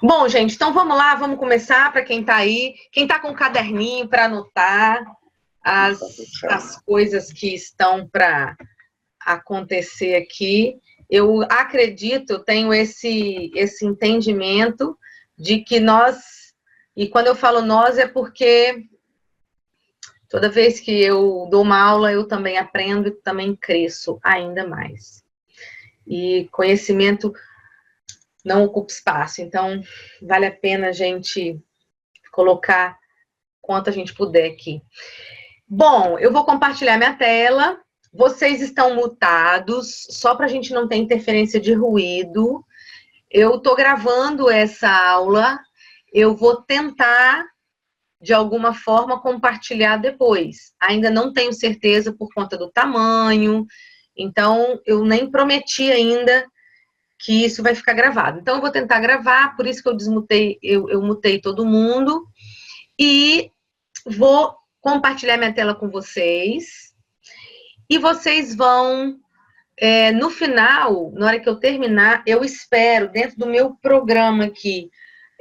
Bom, gente, então vamos lá, vamos começar para quem está aí. Quem está com o caderninho para anotar as coisas que estão para acontecer aqui. Eu acredito, eu tenho esse entendimento de que nós, e quando eu falo nós é porque toda vez que eu dou uma aula, eu também aprendo e também cresço ainda mais. E conhecimento não ocupa espaço, então vale a pena a gente colocar quanto a gente puder aqui. Bom, eu vou compartilhar minha tela. Vocês estão mutados, só para a gente não ter interferência de ruído. Eu estou gravando essa aula. Eu vou tentar, de alguma forma, compartilhar depois. Ainda não tenho certeza por conta do tamanho. Então, eu nem prometi ainda que isso vai ficar gravado. Então, eu vou tentar gravar, por isso que eu desmutei, eu mutei todo mundo. E vou compartilhar minha tela com vocês. E vocês vão, no final, na hora que eu terminar, eu espero, dentro do meu programa aqui,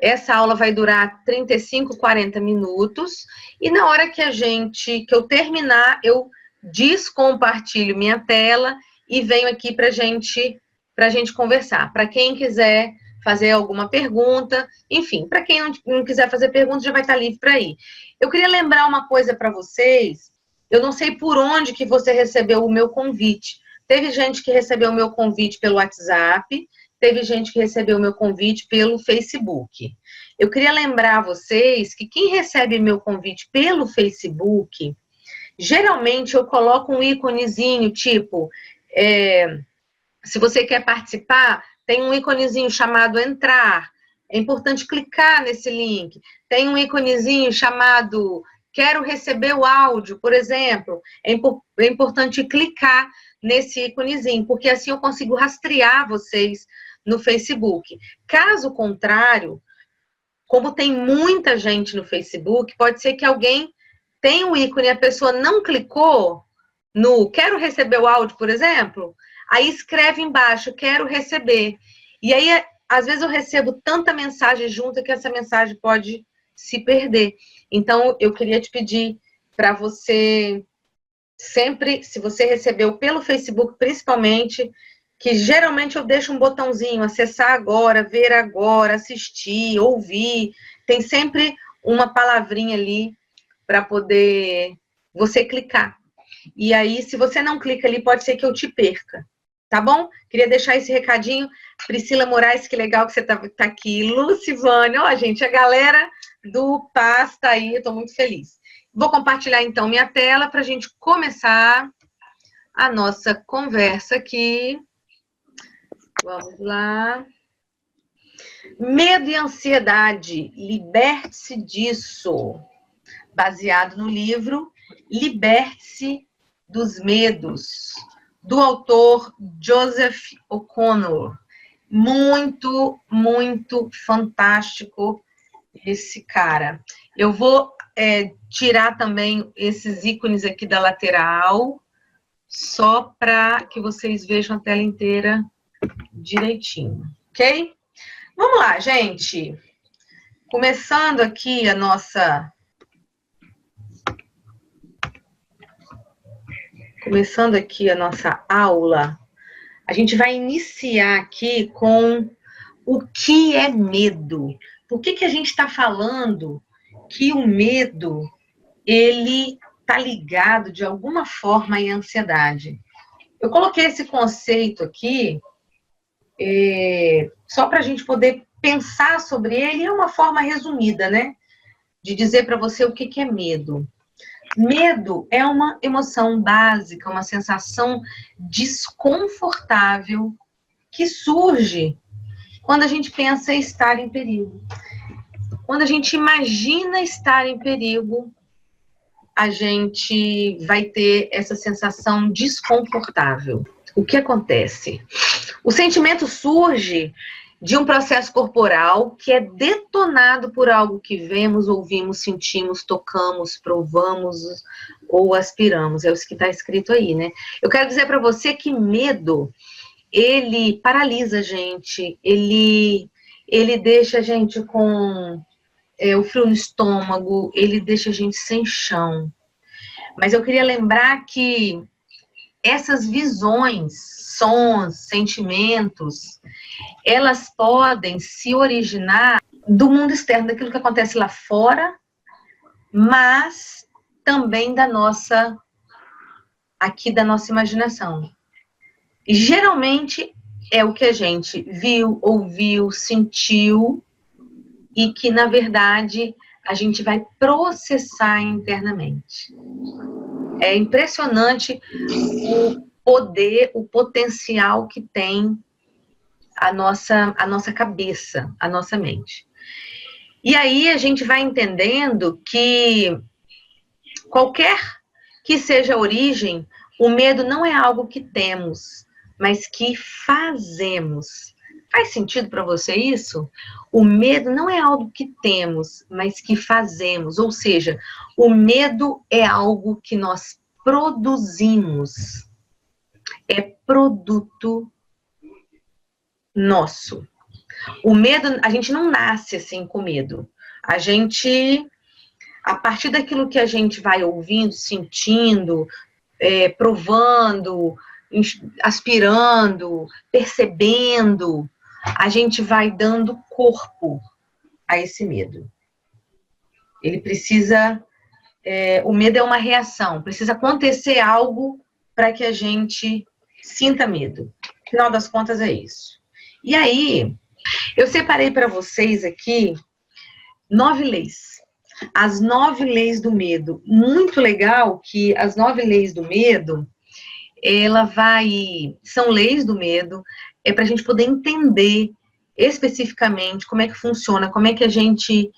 essa aula vai durar 35, 40 minutos. E na hora que eu terminar, eu descompartilho minha tela e venho aqui para a gente conversar. Para quem quiser fazer alguma pergunta, enfim, para quem não quiser fazer pergunta, já vai estar livre para ir. Eu queria lembrar uma coisa para vocês, eu não sei por onde que você recebeu o meu convite. Teve gente que recebeu o meu convite pelo WhatsApp, teve gente que recebeu o meu convite pelo Facebook. Eu queria lembrar a vocês que quem recebe meu convite pelo Facebook, geralmente eu coloco um íconezinho, tipo, se você quer participar, tem um íconezinho chamado entrar. É importante clicar nesse link. Tem um íconezinho chamado quero receber o áudio, por exemplo. É importante clicar nesse íconezinho, porque assim eu consigo rastrear vocês no Facebook. Caso contrário, como tem muita gente no Facebook, pode ser que alguém tenha um ícone e a pessoa não clicou no quero receber o áudio, por exemplo, aí escreve embaixo, quero receber. E aí, às vezes eu recebo tanta mensagem junta que essa mensagem pode se perder. Então, eu queria te pedir para você sempre, se você recebeu pelo Facebook principalmente, que geralmente eu deixo um botãozinho, acessar agora, ver agora, assistir, ouvir. Tem sempre uma palavrinha ali para poder você clicar. E aí, se você não clica ali, pode ser que eu te perca. Tá bom? Queria deixar esse recadinho. Priscila Moraes, que legal que você tá aqui. Lucivânia, ó, gente, a galera do PAS tá aí, eu tô muito feliz. Vou compartilhar, então, minha tela para a gente começar a nossa conversa aqui. Vamos lá. Medo e ansiedade, liberte-se disso. Baseado no livro Liberte-se dos Medos, do autor Joseph O'Connor. Muito, muito fantástico esse cara. Eu vou tirar também esses ícones aqui da lateral, só para que vocês vejam a tela inteira direitinho, ok? Vamos lá, gente. Começando aqui a nossa... Começando aqui a nossa aula, a gente vai iniciar aqui com o que é medo. Por que a gente está falando que o medo, ele está ligado de alguma forma à ansiedade? Eu coloquei esse conceito aqui só para a gente poder pensar sobre ele, é uma forma resumida, né? De dizer para você o que é medo. Medo é uma emoção básica, uma sensação desconfortável que surge quando a gente pensa em estar em perigo. Quando a gente imagina estar em perigo, a gente vai ter essa sensação desconfortável. O que acontece? O sentimento surge de um processo corporal que é detonado por algo que vemos, ouvimos, sentimos, tocamos, provamos ou aspiramos. É isso que está escrito aí, né? Eu quero dizer para você que medo, ele paralisa a gente, ele ele deixa a gente com o frio no estômago, ele deixa a gente sem chão. Mas eu queria lembrar que essas visões, sons, sentimentos, elas podem se originar do mundo externo, daquilo que acontece lá fora, mas também da nossa imaginação. E geralmente é o que a gente viu, ouviu, sentiu e que, na verdade, a gente vai processar internamente. É impressionante o poder, o potencial que tem a nossa cabeça, a nossa mente. E aí a gente vai entendendo que qualquer que seja a origem, o medo não é algo que temos, mas que fazemos. Faz sentido para você isso? O medo não é algo que temos, mas que fazemos. Ou seja, o medo é algo que nós produzimos. É produto nosso. O medo, a gente não nasce assim com medo. A gente, a partir daquilo que a gente vai ouvindo, sentindo, provando, aspirando, percebendo, a gente vai dando corpo a esse medo. Ele precisa, o medo é uma reação, precisa acontecer algo para que a gente sinta medo. Afinal das contas é isso. E aí, eu separei para vocês aqui 9 leis. As 9 leis do medo. Muito legal que as 9 leis do medo, são leis do medo, para a gente poder entender especificamente como é que funciona, como é que a gente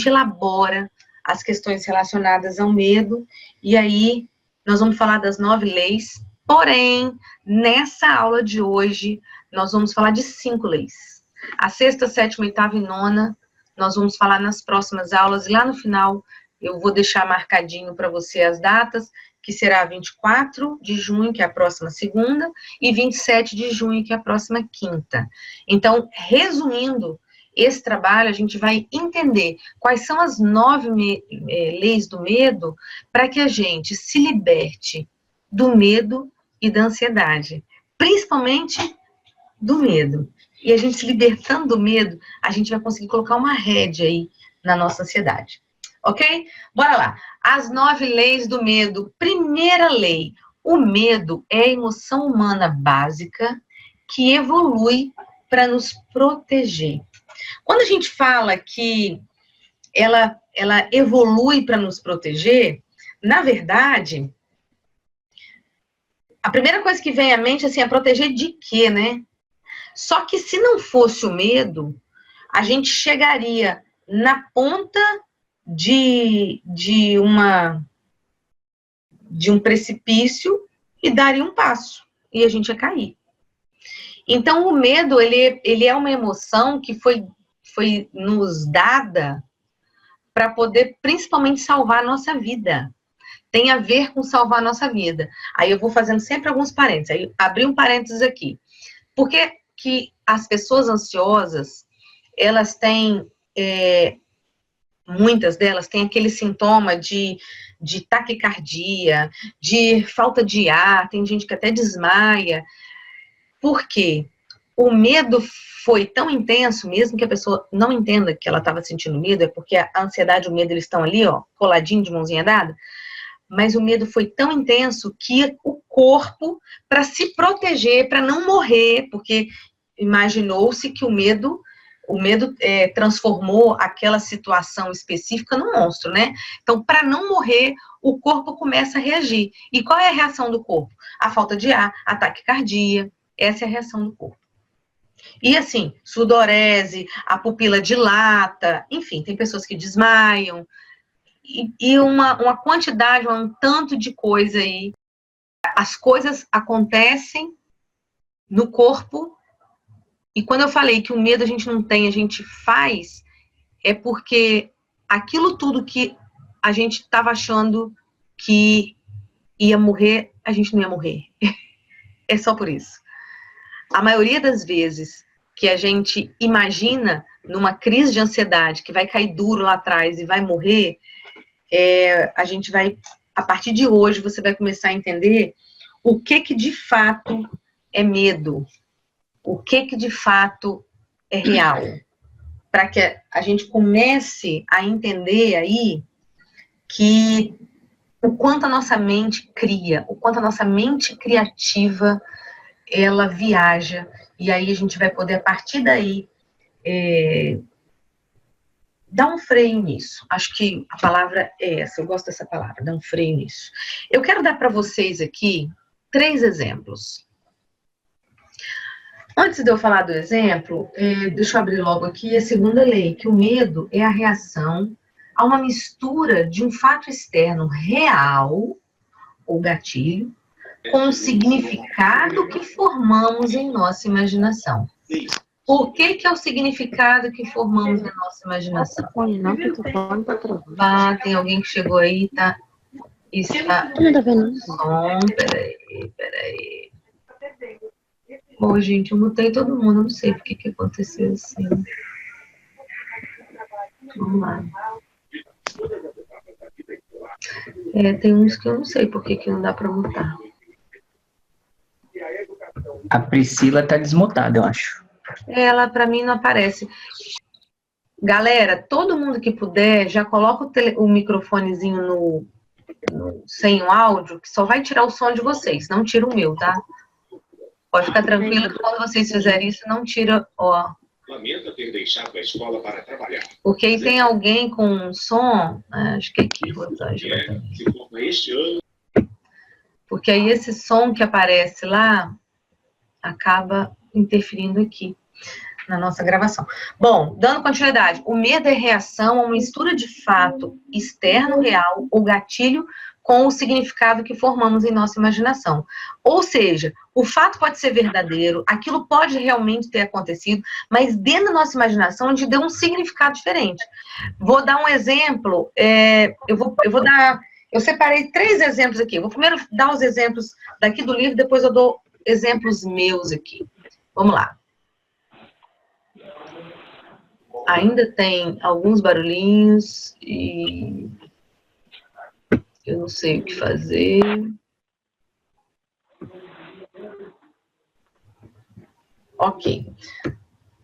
elabora as questões relacionadas ao medo. E aí, nós vamos falar das 9 leis, porém, nessa aula de hoje, nós vamos falar de 5 leis. A 6ª, 7ª, 8ª e 9ª, nós vamos falar nas próximas aulas, e lá no final eu vou deixar marcadinho para você as datas, que será 24 de junho, que é a próxima segunda, e 27 de junho, que é a próxima quinta. Então, resumindo esse trabalho, a gente vai entender quais são as 9 leis do medo, para que a gente se liberte do medo e da ansiedade, principalmente do medo. E a gente se libertando do medo, a gente vai conseguir colocar uma rédea aí na nossa ansiedade. Ok? Bora lá. As 9 leis do medo. Primeira lei. O medo é a emoção humana básica que evolui para nos proteger. Quando a gente fala que ela evolui para nos proteger, na verdade, a primeira coisa que vem à mente assim, é proteger de quê, né? Só que se não fosse o medo, a gente chegaria na ponta de um precipício e daria um passo, e a gente ia cair. Então, o medo, ele é uma emoção que foi nos dada para poder, principalmente, salvar a nossa vida. Tem a ver com salvar a nossa vida. Aí eu vou fazendo sempre alguns parênteses. Aí abri um parênteses aqui. Por que as pessoas ansiosas, elas têm, muitas delas têm aquele sintoma de taquicardia, de falta de ar, tem gente que até desmaia. Por quê? O medo foi tão intenso, mesmo que a pessoa não entenda que ela estava sentindo medo, é porque a ansiedade e o medo, eles estão ali, ó, coladinho de mãozinha dada, mas o medo foi tão intenso que o corpo, para se proteger, para não morrer, porque imaginou-se que o medo transformou aquela situação específica num monstro, né? Então, para não morrer, o corpo começa a reagir. E qual é a reação do corpo? A falta de ar, ataque cardíaco, essa é a reação do corpo. E assim, sudorese, a pupila dilata, enfim, tem pessoas que desmaiam, e uma quantidade, um tanto de coisa aí. As coisas acontecem no corpo, e quando eu falei que o medo a gente não tem, a gente faz, é porque aquilo tudo que a gente estava achando que ia morrer, a gente não ia morrer. É só por isso. A maioria das vezes, que a gente imagina numa crise de ansiedade, que vai cair duro lá atrás e vai morrer, a gente vai, a partir de hoje, você vai começar a entender o que de fato é medo, o que de fato é real, para que a gente comece a entender aí que o quanto a nossa mente cria, o quanto a nossa mente criativa, ela viaja, e aí a gente vai poder, a partir daí, dar um freio nisso. Acho que a palavra é essa, eu gosto dessa palavra, dar um freio nisso. Eu quero dar para vocês aqui 3 exemplos. Antes de eu falar do exemplo, deixa eu abrir logo aqui a segunda lei, que o medo é a reação a uma mistura de um fato externo real, ou gatilho, com o significado que formamos em nossa imaginação. O que é o significado que formamos na nossa imaginação? Tem alguém que chegou aí, tá? Está... Som, peraí. Bom, gente, eu mutei todo mundo, não sei por que aconteceu assim. Vamos lá. Tem uns que eu não sei por que não dá para mutar. A Priscila tá desmutada, eu acho. Ela, para mim, não aparece. Galera, todo mundo que puder, já coloca o microfonezinho sem o áudio, que só vai tirar o som de vocês, não tira o meu, tá? Pode ficar tranquilo que quando vocês fizerem isso, não tira, ó. Lamenta ter deixado a escola para trabalhar. Porque aí tem alguém com um som, acho que aqui, Rosângela. Se for este ano. Porque aí esse som que aparece lá acaba interferindo aqui na nossa gravação. Bom, dando continuidade, o medo é reação a uma mistura de fato externo, real ou gatilho com o significado que formamos em nossa imaginação. Ou seja, o fato pode ser verdadeiro, aquilo pode realmente ter acontecido, mas dentro da nossa imaginação a gente deu um significado diferente. Vou dar um exemplo, eu separei 3 exemplos aqui. Vou primeiro dar os exemplos daqui do livro, depois eu dou exemplos meus aqui. Vamos lá. Ainda tem alguns barulhinhos e eu não sei o que fazer. Ok.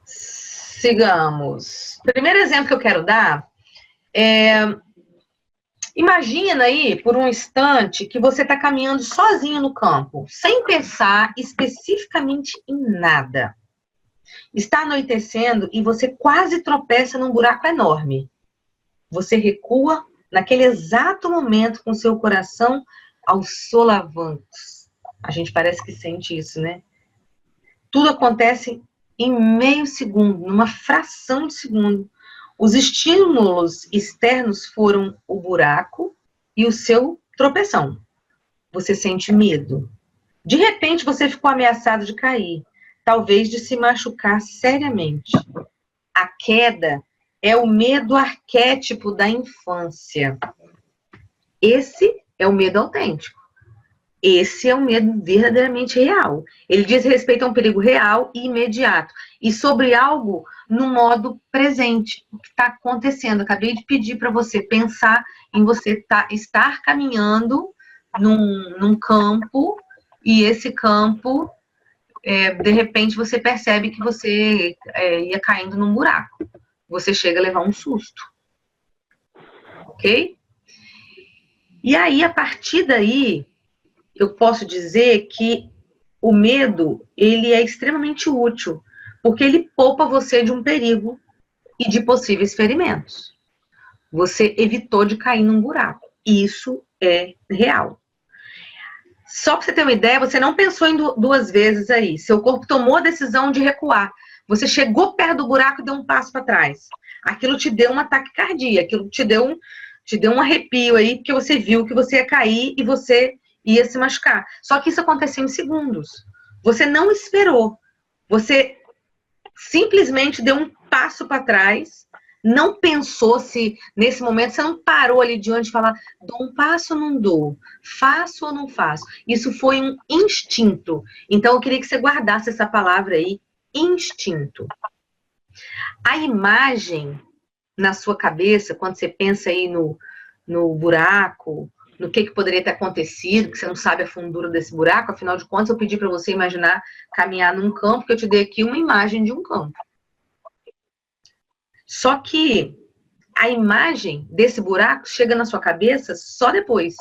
Sigamos. O primeiro exemplo que eu quero dar imagina aí, por um instante, que você está caminhando sozinho no campo, sem pensar especificamente em nada. Está anoitecendo e você quase tropeça num buraco enorme. Você recua naquele exato momento com seu coração aos solavancos. A gente parece que sente isso, né? Tudo acontece em meio segundo, numa fração de segundo. Os estímulos externos foram o buraco e o seu tropeção. Você sente medo. De repente, você ficou ameaçado de cair, talvez de se machucar seriamente. A queda é o medo arquétipo da infância. Esse é o medo autêntico. Esse é um medo verdadeiramente real. Ele diz respeito a um perigo real e imediato. E sobre algo no modo presente. O que está acontecendo? Acabei de pedir para você pensar em você estar caminhando num campo, e esse campo, de repente, você percebe que você ia caindo num buraco. Você chega a levar um susto. Ok? E aí, a partir daí, eu posso dizer que o medo, ele é extremamente útil, porque ele poupa você de um perigo e de possíveis ferimentos. Você evitou de cair num buraco. Isso é real. Só para você ter uma ideia, você não pensou em 2 vezes aí. Seu corpo tomou a decisão de recuar. Você chegou perto do buraco e deu um passo para trás. Aquilo te deu um ataque cardíaco, aquilo te deu um arrepio aí, porque você viu que você ia cair e você ia se machucar. Só que isso aconteceu em segundos. Você não esperou. Você simplesmente deu um passo para trás, não pensou se, nesse momento, você não parou ali diante de falar, dou um passo ou não dou? Faço ou não faço? Isso foi um instinto. Então, eu queria que você guardasse essa palavra aí, instinto. A imagem na sua cabeça, quando você pensa aí no buraco, no que poderia ter acontecido, que você não sabe a fundura desse buraco, afinal de contas eu pedi para você imaginar caminhar num campo, que eu te dei aqui uma imagem de um campo. Só que a imagem desse buraco chega na sua cabeça só depois.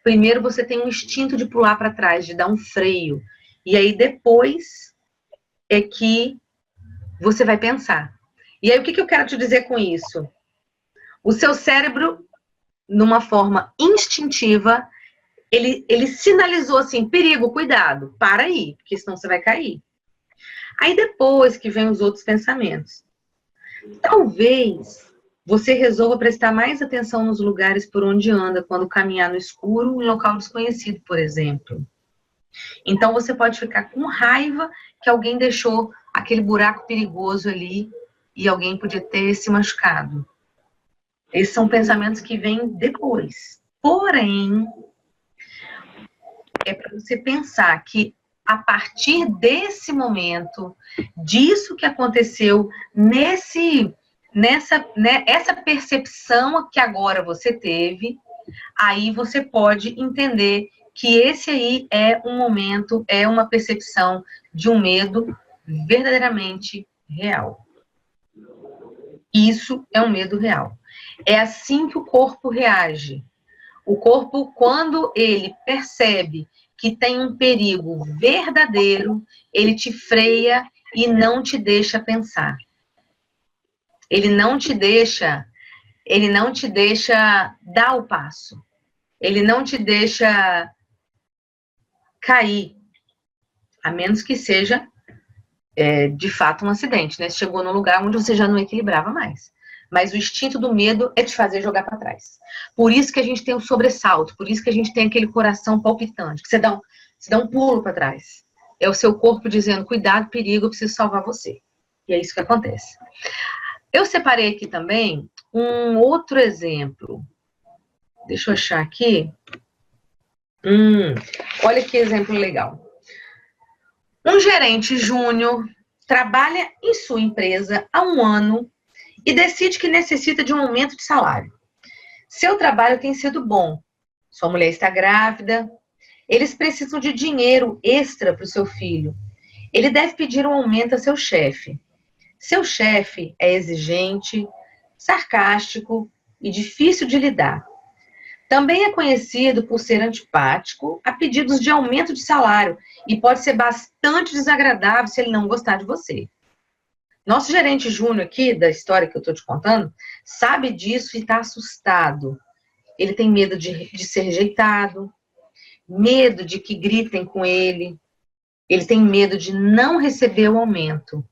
Primeiro você tem um instinto de pular para trás, de dar um freio. E aí depois é que você vai pensar. E aí o que eu quero te dizer com isso? O seu cérebro, numa forma instintiva, ele sinalizou assim, perigo, cuidado, para aí, porque senão você vai cair. Aí depois que vem os outros pensamentos. Talvez você resolva prestar mais atenção nos lugares por onde anda quando caminhar no escuro em local desconhecido, por exemplo. Então você pode ficar com raiva que alguém deixou aquele buraco perigoso ali e alguém podia ter se machucado. Esses são pensamentos que vêm depois. Porém, é para você pensar que a partir desse momento, disso que aconteceu, essa percepção que agora você teve, aí você pode entender que esse aí é um momento, é uma percepção de um medo verdadeiramente real. Isso é um medo real. É assim que o corpo reage. O corpo, quando ele percebe que tem um perigo verdadeiro, ele te freia e não te deixa pensar. Ele não te deixa dar o passo. Ele não te deixa cair. A menos que seja, de fato, um acidente, né? Você chegou num lugar onde você já não equilibrava mais. Mas o instinto do medo é te fazer jogar para trás. Por isso que a gente tem um sobressalto, por isso que a gente tem aquele coração palpitante, que você dá um pulo para trás. É o seu corpo dizendo, cuidado, perigo, eu preciso salvar você. E é isso que acontece. Eu separei aqui também um outro exemplo. Deixa eu achar aqui. Olha que exemplo legal. Um gerente júnior trabalha em sua empresa há 1 ano e decide que necessita de um aumento de salário. Seu trabalho tem sido bom. Sua mulher está grávida. Eles precisam de dinheiro extra para o seu filho. Ele deve pedir um aumento a seu chefe. Seu chefe é exigente, sarcástico e difícil de lidar. Também é conhecido por ser antipático a pedidos de aumento de salário e pode ser bastante desagradável se ele não gostar de você. Nosso gerente júnior aqui, da história que eu estou te contando, sabe disso e está assustado. Ele tem medo de ser rejeitado, medo de que gritem com ele, ele tem medo de não receber o aumento.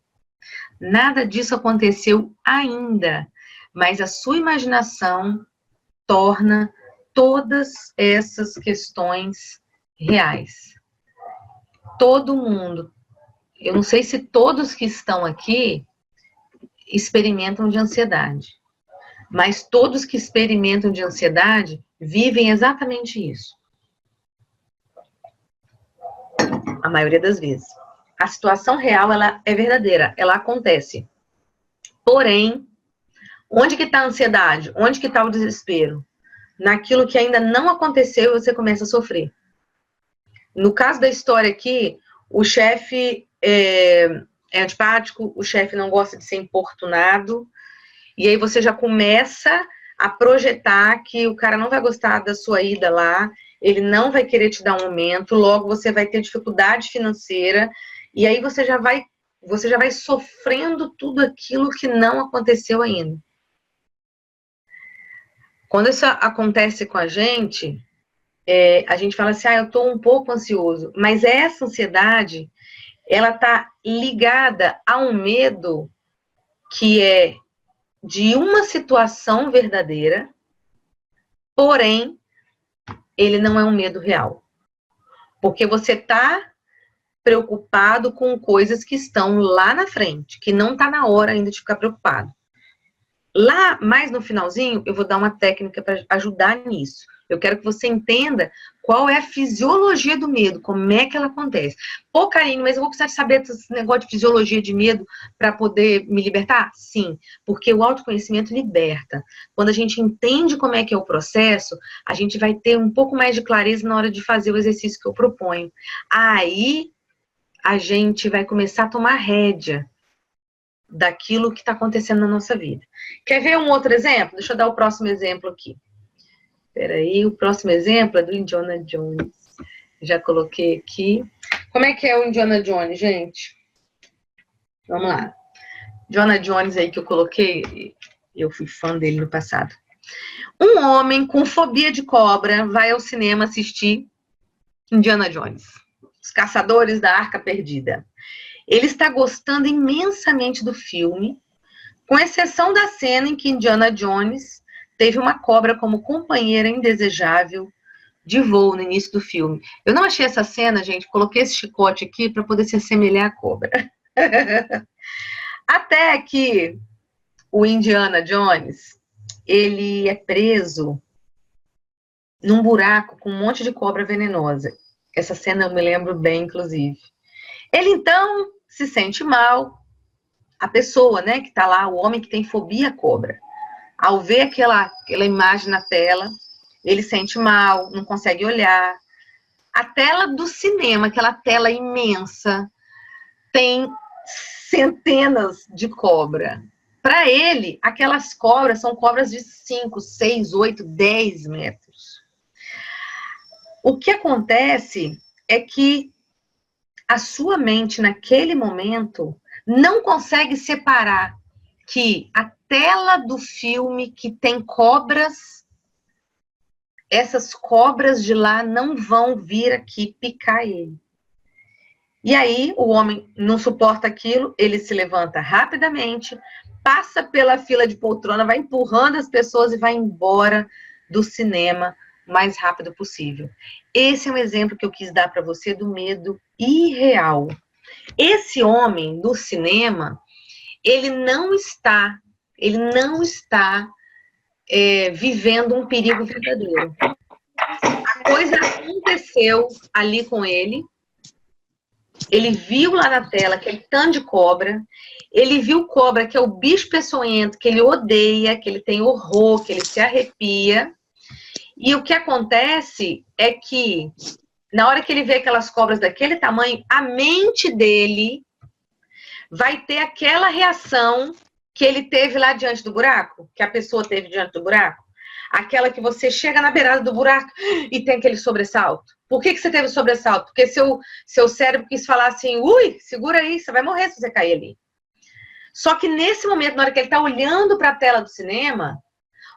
Nada disso aconteceu ainda, mas a sua imaginação torna todas essas questões reais. Todo mundo, eu não sei se todos que estão aqui experimentam de ansiedade, mas todos que experimentam de ansiedade vivem exatamente isso. A maioria das vezes. A situação real, ela é verdadeira, ela acontece. Porém, onde que está a ansiedade? Onde que está o desespero? Naquilo que ainda não aconteceu e você começa a sofrer. No caso da história aqui, o chefe é antipático, o chefe não gosta de ser importunado, e aí você já começa a projetar que o cara não vai gostar da sua ida lá, ele não vai querer te dar um aumento, logo você vai ter dificuldade financeira, e aí você já vai sofrendo tudo aquilo que não aconteceu ainda. Quando isso acontece com a gente fala assim, eu estou um pouco ansioso, mas essa ansiedade, ela está ligada a um medo que é de uma situação verdadeira, porém, ele não é um medo real. Porque você está preocupado com coisas que estão lá na frente, que não está na hora ainda de ficar preocupado. Lá, mais no finalzinho, eu vou dar uma técnica para ajudar nisso. Eu quero que você entenda qual é a fisiologia do medo, como é que ela acontece. Pô, Karine, mas eu vou precisar saber esse negócio de fisiologia de medo para poder me libertar? Sim, porque o autoconhecimento liberta. Quando a gente entende como é que é o processo, a gente vai ter um pouco mais de clareza na hora de fazer o exercício que eu proponho. Aí, a gente vai começar a tomar rédea daquilo que está acontecendo na nossa vida. Quer ver um outro exemplo? Deixa eu dar o próximo exemplo aqui. Espera aí, o próximo exemplo é do Indiana Jones. Já coloquei aqui. Como é que é o Indiana Jones, gente? Vamos lá. Indiana Jones aí que eu coloquei, eu fui fã dele no passado. Um homem com fobia de cobra vai ao cinema assistir Indiana Jones, Os Caçadores da Arca Perdida. Ele está gostando imensamente do filme, com exceção da cena em que Indiana Jones teve uma cobra como companheira indesejável de voo no início do filme. Eu não achei essa cena, gente, coloquei esse chicote aqui para poder se assemelhar à cobra. Até que o Indiana Jones, ele é preso num buraco com um monte de cobra venenosa. Essa cena eu me lembro bem, inclusive. Ele, então, se sente mal. A pessoa, né, que está lá, o homem que tem fobia à cobra. Ao ver aquela imagem na tela, ele sente mal, não consegue olhar. A tela do cinema, aquela tela imensa, tem centenas de cobras. Para ele, aquelas cobras são cobras de 5, 6, 8, 10 metros. O que acontece é que a sua mente, naquele momento, não consegue separar que a tela do filme que tem cobras, essas cobras de lá não vão vir aqui picar ele. E aí, o homem não suporta aquilo, ele se levanta rapidamente, passa pela fila de poltrona, vai empurrando as pessoas e vai embora do cinema o mais rápido possível. Esse é um exemplo que eu quis dar para você do medo irreal. Esse homem do cinema, ele não está vivendo um perigo verdadeiro. A coisa aconteceu ali com ele. Ele viu lá na tela aquele tanto de cobra. Ele viu cobra, que é o bicho peçonhento, que ele odeia, que ele tem horror, que ele se arrepia. E o que acontece é que, na hora que ele vê aquelas cobras daquele tamanho, a mente dele vai ter aquela reação que ele teve lá diante do buraco, que a pessoa teve diante do buraco. Aquela que você chega na beirada do buraco e tem aquele sobressalto. Por que você teve sobressalto? Porque seu cérebro quis falar assim, ui, segura aí, você vai morrer se você cair ali. Só que nesse momento, na hora que ele está olhando para a tela do cinema,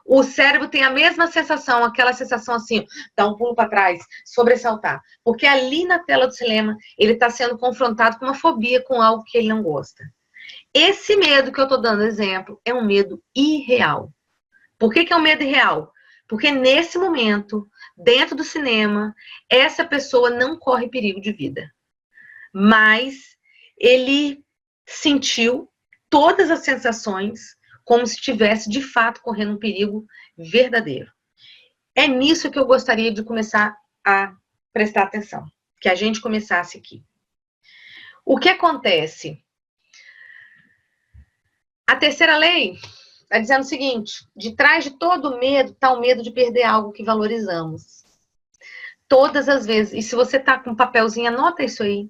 o cérebro tem a mesma sensação, aquela sensação assim, dar um pulo para trás, sobressaltar. Porque ali na tela do cinema, ele está sendo confrontado com uma fobia, com algo que ele não gosta. Esse medo que eu estou dando exemplo é um medo irreal. Por que é um medo irreal? Porque nesse momento, dentro do cinema, essa pessoa não corre perigo de vida. Mas ele sentiu todas as sensações como se estivesse, de fato, correndo um perigo verdadeiro. É nisso que eu gostaria de começar a prestar atenção. Que a gente começasse aqui. O que acontece? A terceira lei está dizendo o seguinte: de trás de todo medo está o medo de perder algo que valorizamos. Todas as vezes, e se você está com um papelzinho, anota isso aí.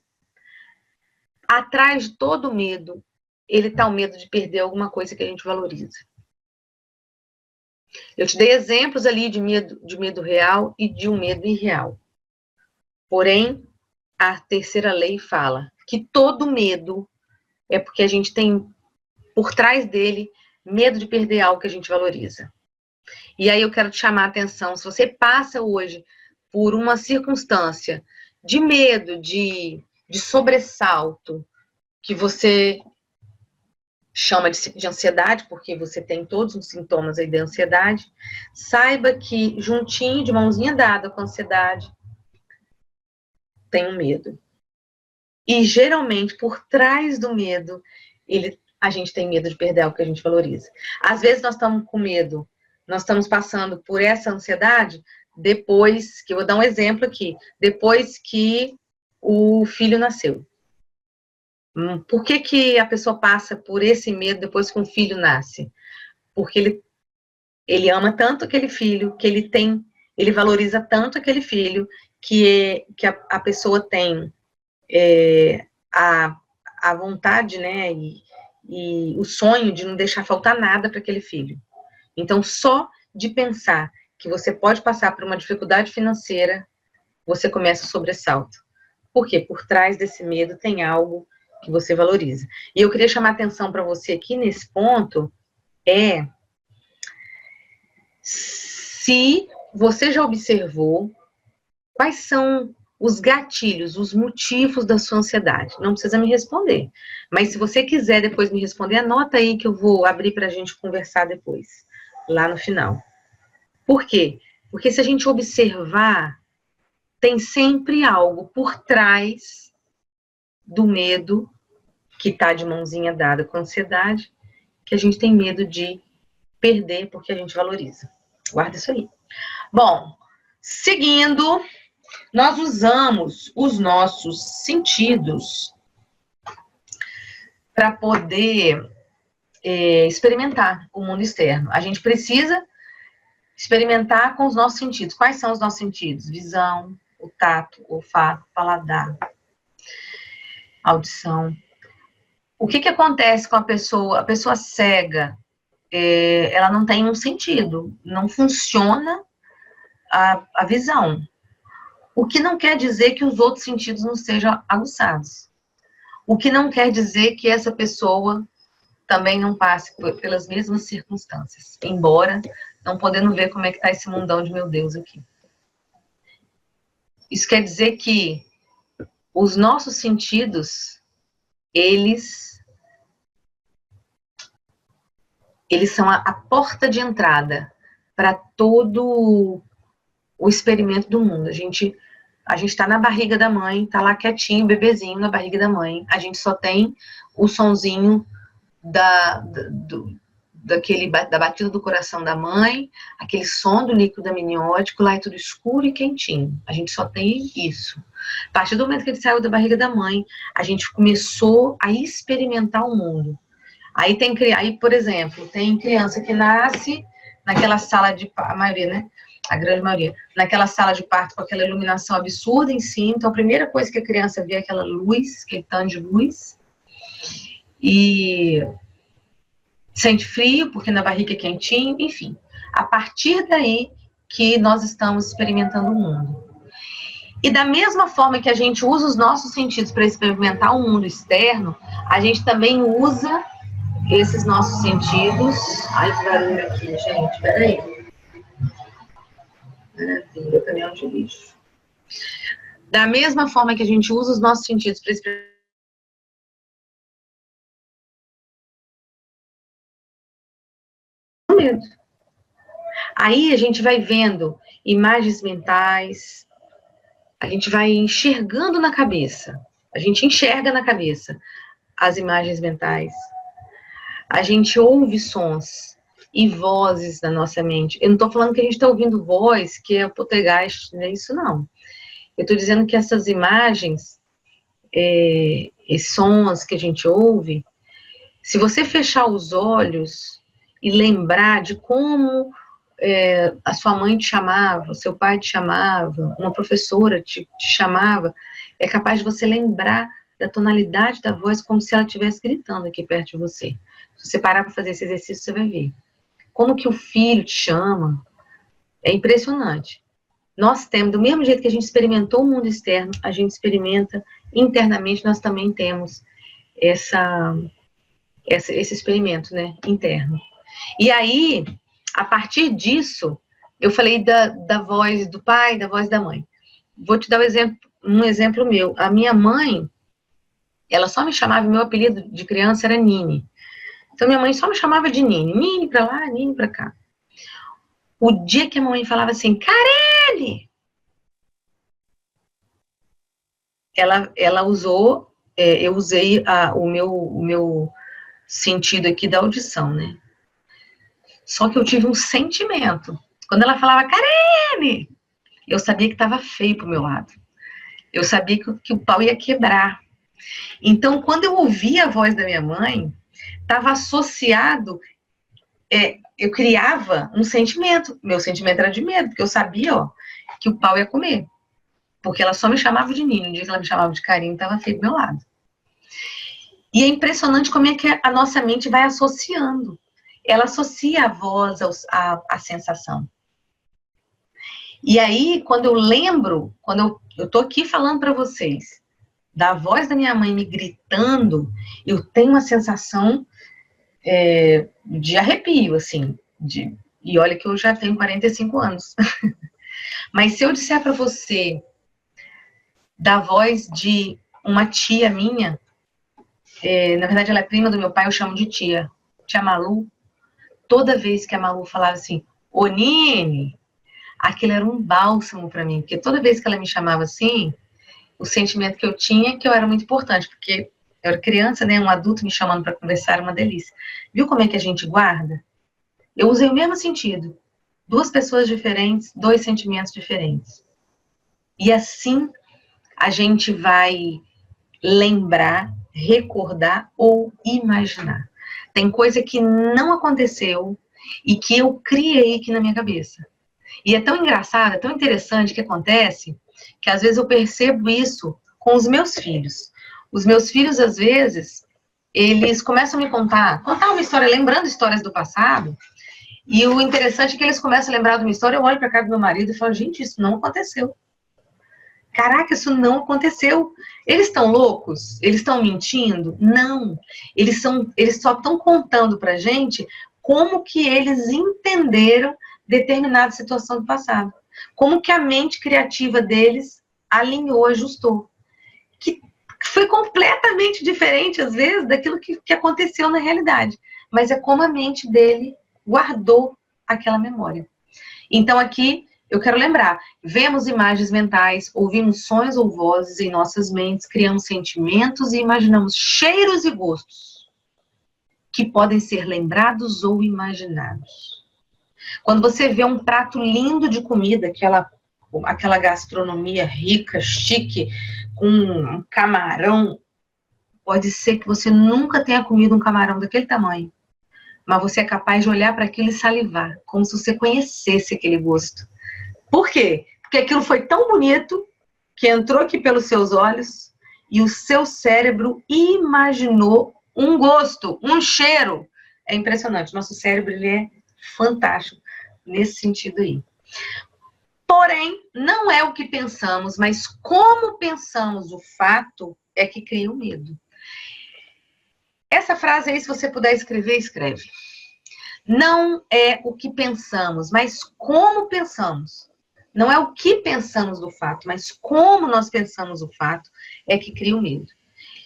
Atrás de todo medo, ele está o medo de perder alguma coisa que a gente valoriza. Eu te dei exemplos ali de medo real e de um medo irreal. Porém, a terceira lei fala que todo medo é porque a gente tem por trás dele medo de perder algo que a gente valoriza. E aí eu quero te chamar a atenção, se você passa hoje por uma circunstância de medo, de sobressalto, que você chama de ansiedade, porque você tem todos os sintomas aí da ansiedade, saiba que juntinho, de mãozinha dada com a ansiedade, tem um medo. E geralmente, por trás do medo, a gente tem medo de perder algo que a gente valoriza. Às vezes nós estamos com medo, nós estamos passando por essa ansiedade depois, que eu vou dar um exemplo aqui, depois que o filho nasceu. Por que a pessoa passa por esse medo depois que um filho nasce? Porque ele ama tanto aquele filho, que ele valoriza tanto aquele filho, que a pessoa tem a vontade, né, e o sonho de não deixar faltar nada para aquele filho. Então, só de pensar que você pode passar por uma dificuldade financeira, você começa o sobressalto. Por quê? Por trás desse medo tem algo que você valoriza. E eu queria chamar a atenção para você aqui nesse ponto, se você já observou quais são os gatilhos, os motivos da sua ansiedade. Não precisa me responder. Mas se você quiser depois me responder, anota aí que eu vou abrir para a gente conversar depois, lá no final. Por quê? Porque se a gente observar, tem sempre algo por trás do medo, que está de mãozinha dada com a ansiedade, que a gente tem medo de perder porque a gente valoriza. Guarda isso aí. Bom, seguindo, nós usamos os nossos sentidos para poder experimentar o mundo externo. A gente precisa experimentar com os nossos sentidos. Quais são os nossos sentidos? Visão, o tato, o olfato, paladar, audição. O que acontece com a pessoa? A pessoa cega, ela não tem um sentido, não funciona a visão. O que não quer dizer que os outros sentidos não sejam aguçados. O que não quer dizer que essa pessoa também não passe pelas mesmas circunstâncias, embora não podendo ver como é que está esse mundão de meu Deus aqui. Isso quer dizer que os nossos sentidos, eles são a porta de entrada para todo o experimento do mundo. A gente está na barriga da mãe, está lá quietinho, bebezinho na barriga da mãe. A gente só tem o sonzinho da batida do coração da mãe, aquele som do líquido amniótico, lá é tudo escuro e quentinho. A gente só tem isso. A partir do momento que ele saiu da barriga da mãe, a gente começou a experimentar o mundo. Aí, por exemplo, tem criança que nasce naquela sala de parto, a maioria, né? A grande maioria, naquela sala de parto com aquela iluminação absurda em cima. Então, a primeira coisa que a criança vê é aquela luz, aquele tanto de luz. E sente frio, porque na barriga é quentinho, enfim. A partir daí que nós estamos experimentando o mundo. E da mesma forma que a gente usa os nossos sentidos para experimentar o mundo externo, a gente também usa esses nossos sentidos. Ai, que barulho aqui, gente, peraí. Maravilha, caminhão de lixo. Da mesma forma que a gente usa os nossos sentidos para experimentar o medo. Aí a gente vai vendo imagens mentais, a gente vai enxergando na cabeça. A gente enxerga na cabeça as imagens mentais. A gente ouve sons e vozes na nossa mente. Eu não estou falando que a gente está ouvindo voz, que é poltergeist, não é isso não. Eu estou dizendo que essas imagens, esses sons que a gente ouve, se você fechar os olhos e lembrar de como a sua mãe te chamava, o seu pai te chamava, uma professora te chamava, é capaz de você lembrar da tonalidade da voz como se ela estivesse gritando aqui perto de você. Se você parar para fazer esse exercício, você vai ver. Como que o filho te chama, é impressionante. Nós temos, do mesmo jeito que a gente experimentou o mundo externo, a gente experimenta internamente, nós também temos esse experimento, né, interno. E aí, a partir disso, eu falei da voz do pai, da voz da mãe. Vou te dar um exemplo meu. A minha mãe, ela só me chamava, meu apelido de criança era Nini. Então, minha mãe só me chamava de Nini. Nini pra lá, Nini pra cá. O dia que a mamãe falava assim, Carelli! Ela usou, eu usei o meu sentido aqui da audição, né? Só que eu tive um sentimento. Quando ela falava, Karine, eu sabia que estava feio pro meu lado. Eu sabia que o pau ia quebrar. Então, quando eu ouvia a voz da minha mãe, estava associado, eu criava um sentimento. Meu sentimento era de medo, porque eu sabia, ó, que o pau ia comer. Porque ela só me chamava de Nini. No dia que ela me chamava de Karine, estava feio do meu lado. E é impressionante como é que a nossa mente vai associando. Ela associa a voz à sensação. E aí, quando eu lembro, quando eu tô aqui falando para vocês, da voz da minha mãe me gritando, eu tenho uma sensação de arrepio, assim. E olha que eu já tenho 45 anos. Mas se eu disser para você da voz de uma tia minha, na verdade ela é prima do meu pai, eu chamo de tia Malu, toda vez que a Malu falava assim, ô Nini, aquilo era um bálsamo para mim, porque toda vez que ela me chamava assim, o sentimento que eu tinha é que eu era muito importante, porque eu era criança, né, um adulto me chamando para conversar era uma delícia. Viu como é que a gente guarda? Eu usei o mesmo sentido. Duas pessoas diferentes, dois sentimentos diferentes. E assim a gente vai lembrar, recordar ou imaginar. Tem coisa que não aconteceu e que eu criei aqui na minha cabeça. E é tão engraçado, é tão interessante que acontece, que às vezes eu percebo isso com os meus filhos. Os meus filhos, às vezes, eles começam a me contar uma história, lembrando histórias do passado, e o interessante é que eles começam a lembrar de uma história, eu olho para a cara do meu marido e falo, gente, isso não aconteceu. Caraca, isso não aconteceu. Eles estão loucos? Eles estão mentindo? Não. Eles só estão contando pra gente como que eles entenderam determinada situação do passado. Como que a mente criativa deles alinhou, ajustou. Que foi completamente diferente, às vezes, daquilo que aconteceu na realidade. Mas é como a mente dele guardou aquela memória. Então, aqui, eu quero lembrar, vemos imagens mentais, ouvimos sons ou vozes em nossas mentes, criamos sentimentos e imaginamos cheiros e gostos que podem ser lembrados ou imaginados. Quando você vê um prato lindo de comida, aquela gastronomia rica, chique, com um camarão, pode ser que você nunca tenha comido um camarão daquele tamanho, mas você é capaz de olhar para aquilo e salivar, como se você conhecesse aquele gosto. Por quê? Porque aquilo foi tão bonito que entrou aqui pelos seus olhos e o seu cérebro imaginou um gosto, um cheiro. É impressionante. Nosso cérebro, ele é fantástico nesse sentido aí. Porém, não é o que pensamos, mas como pensamos o fato é que cria o medo. Essa frase aí, se você puder escrever, escreve. Não é o que pensamos, mas como pensamos. Não é o que pensamos do fato, mas como nós pensamos o fato é que cria o medo.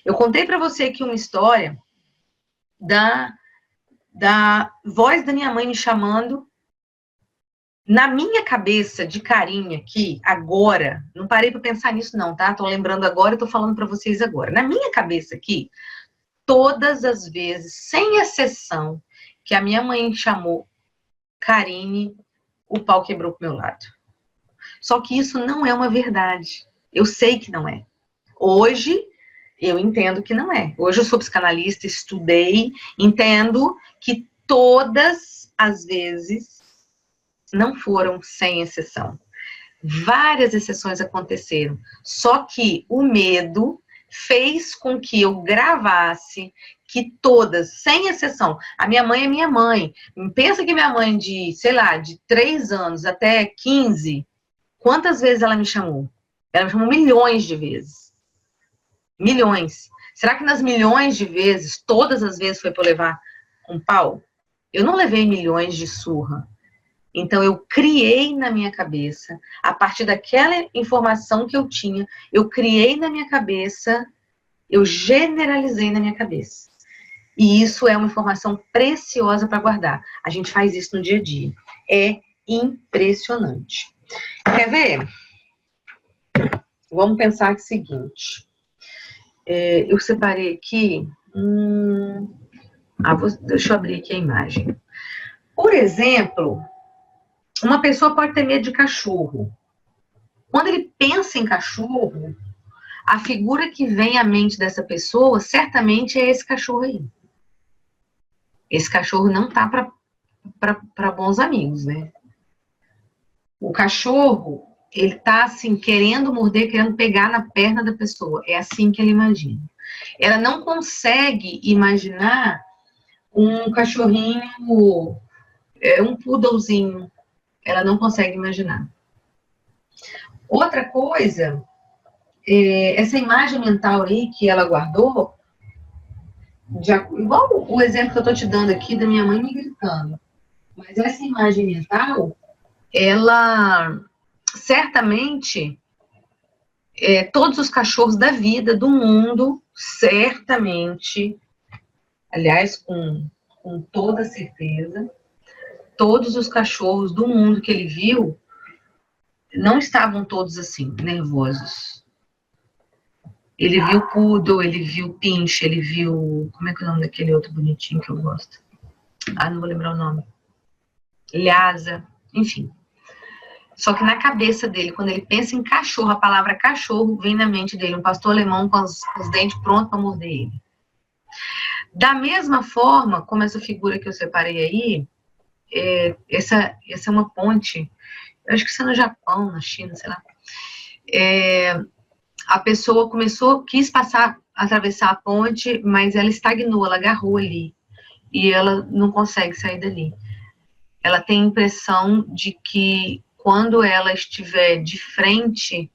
Eu contei para você aqui uma história da voz da minha mãe me chamando. Na minha cabeça, de carinha aqui, agora, não parei para pensar nisso não, tá? Tô lembrando agora e tô falando para vocês agora. Na minha cabeça aqui, todas as vezes, sem exceção, que a minha mãe chamou Karine, o pau quebrou pro meu lado. Só que isso não é uma verdade. Eu sei que não é. Hoje, eu entendo que não é. Hoje eu sou psicanalista, estudei, entendo que todas as vezes não foram sem exceção. Várias exceções aconteceram. Só que o medo fez com que eu gravasse que todas, sem exceção, a minha mãe é minha mãe. Pensa que minha mãe de, sei lá, de 3 anos até 15, quantas vezes ela me chamou? Ela me chamou milhões de vezes. Milhões. Será que nas milhões de vezes, todas as vezes foi para eu levar um pau? Eu não levei milhões de surra. Então, eu criei na minha cabeça, a partir daquela informação que eu tinha, eu criei na minha cabeça, eu generalizei na minha cabeça. E isso é uma informação preciosa para guardar. A gente faz isso no dia a dia. É impressionante. Quer ver? Vamos pensar o seguinte. Eu separei aqui Deixa eu abrir aqui a imagem. Por exemplo, uma pessoa pode ter medo de cachorro. Quando ele pensa em cachorro, a figura que vem à mente dessa pessoa, certamente é esse cachorro aí. Esse cachorro não tá para bons amigos, né? O cachorro, ele tá assim, querendo morder, querendo pegar na perna da pessoa. É assim que ele imagina. Ela não consegue imaginar um cachorrinho, um poodlezinho. Ela não consegue imaginar. Outra coisa, essa imagem mental aí que ela guardou, igual o exemplo que eu estou te dando aqui da minha mãe me gritando, mas essa imagem mental, ela certamente, todos os cachorros da vida, do mundo, certamente, aliás, com toda certeza, todos os cachorros do mundo que ele viu não estavam todos assim, nervosos. Ele viu poodle, ele viu pinche, ele viu... Como é que é o nome daquele outro bonitinho que eu gosto? Não vou lembrar o nome. Lhasa, enfim. Só que na cabeça dele, quando ele pensa em cachorro, a palavra cachorro vem na mente dele, um pastor alemão com os dentes prontos para morder ele. Da mesma forma, como essa figura que eu separei aí, essa é uma ponte, eu acho que isso é no Japão, na China, sei lá. A pessoa quis atravessar a ponte, mas ela estagnou, ela agarrou ali. E ela não consegue sair dali. Ela tem a impressão de que quando ela estiver de frente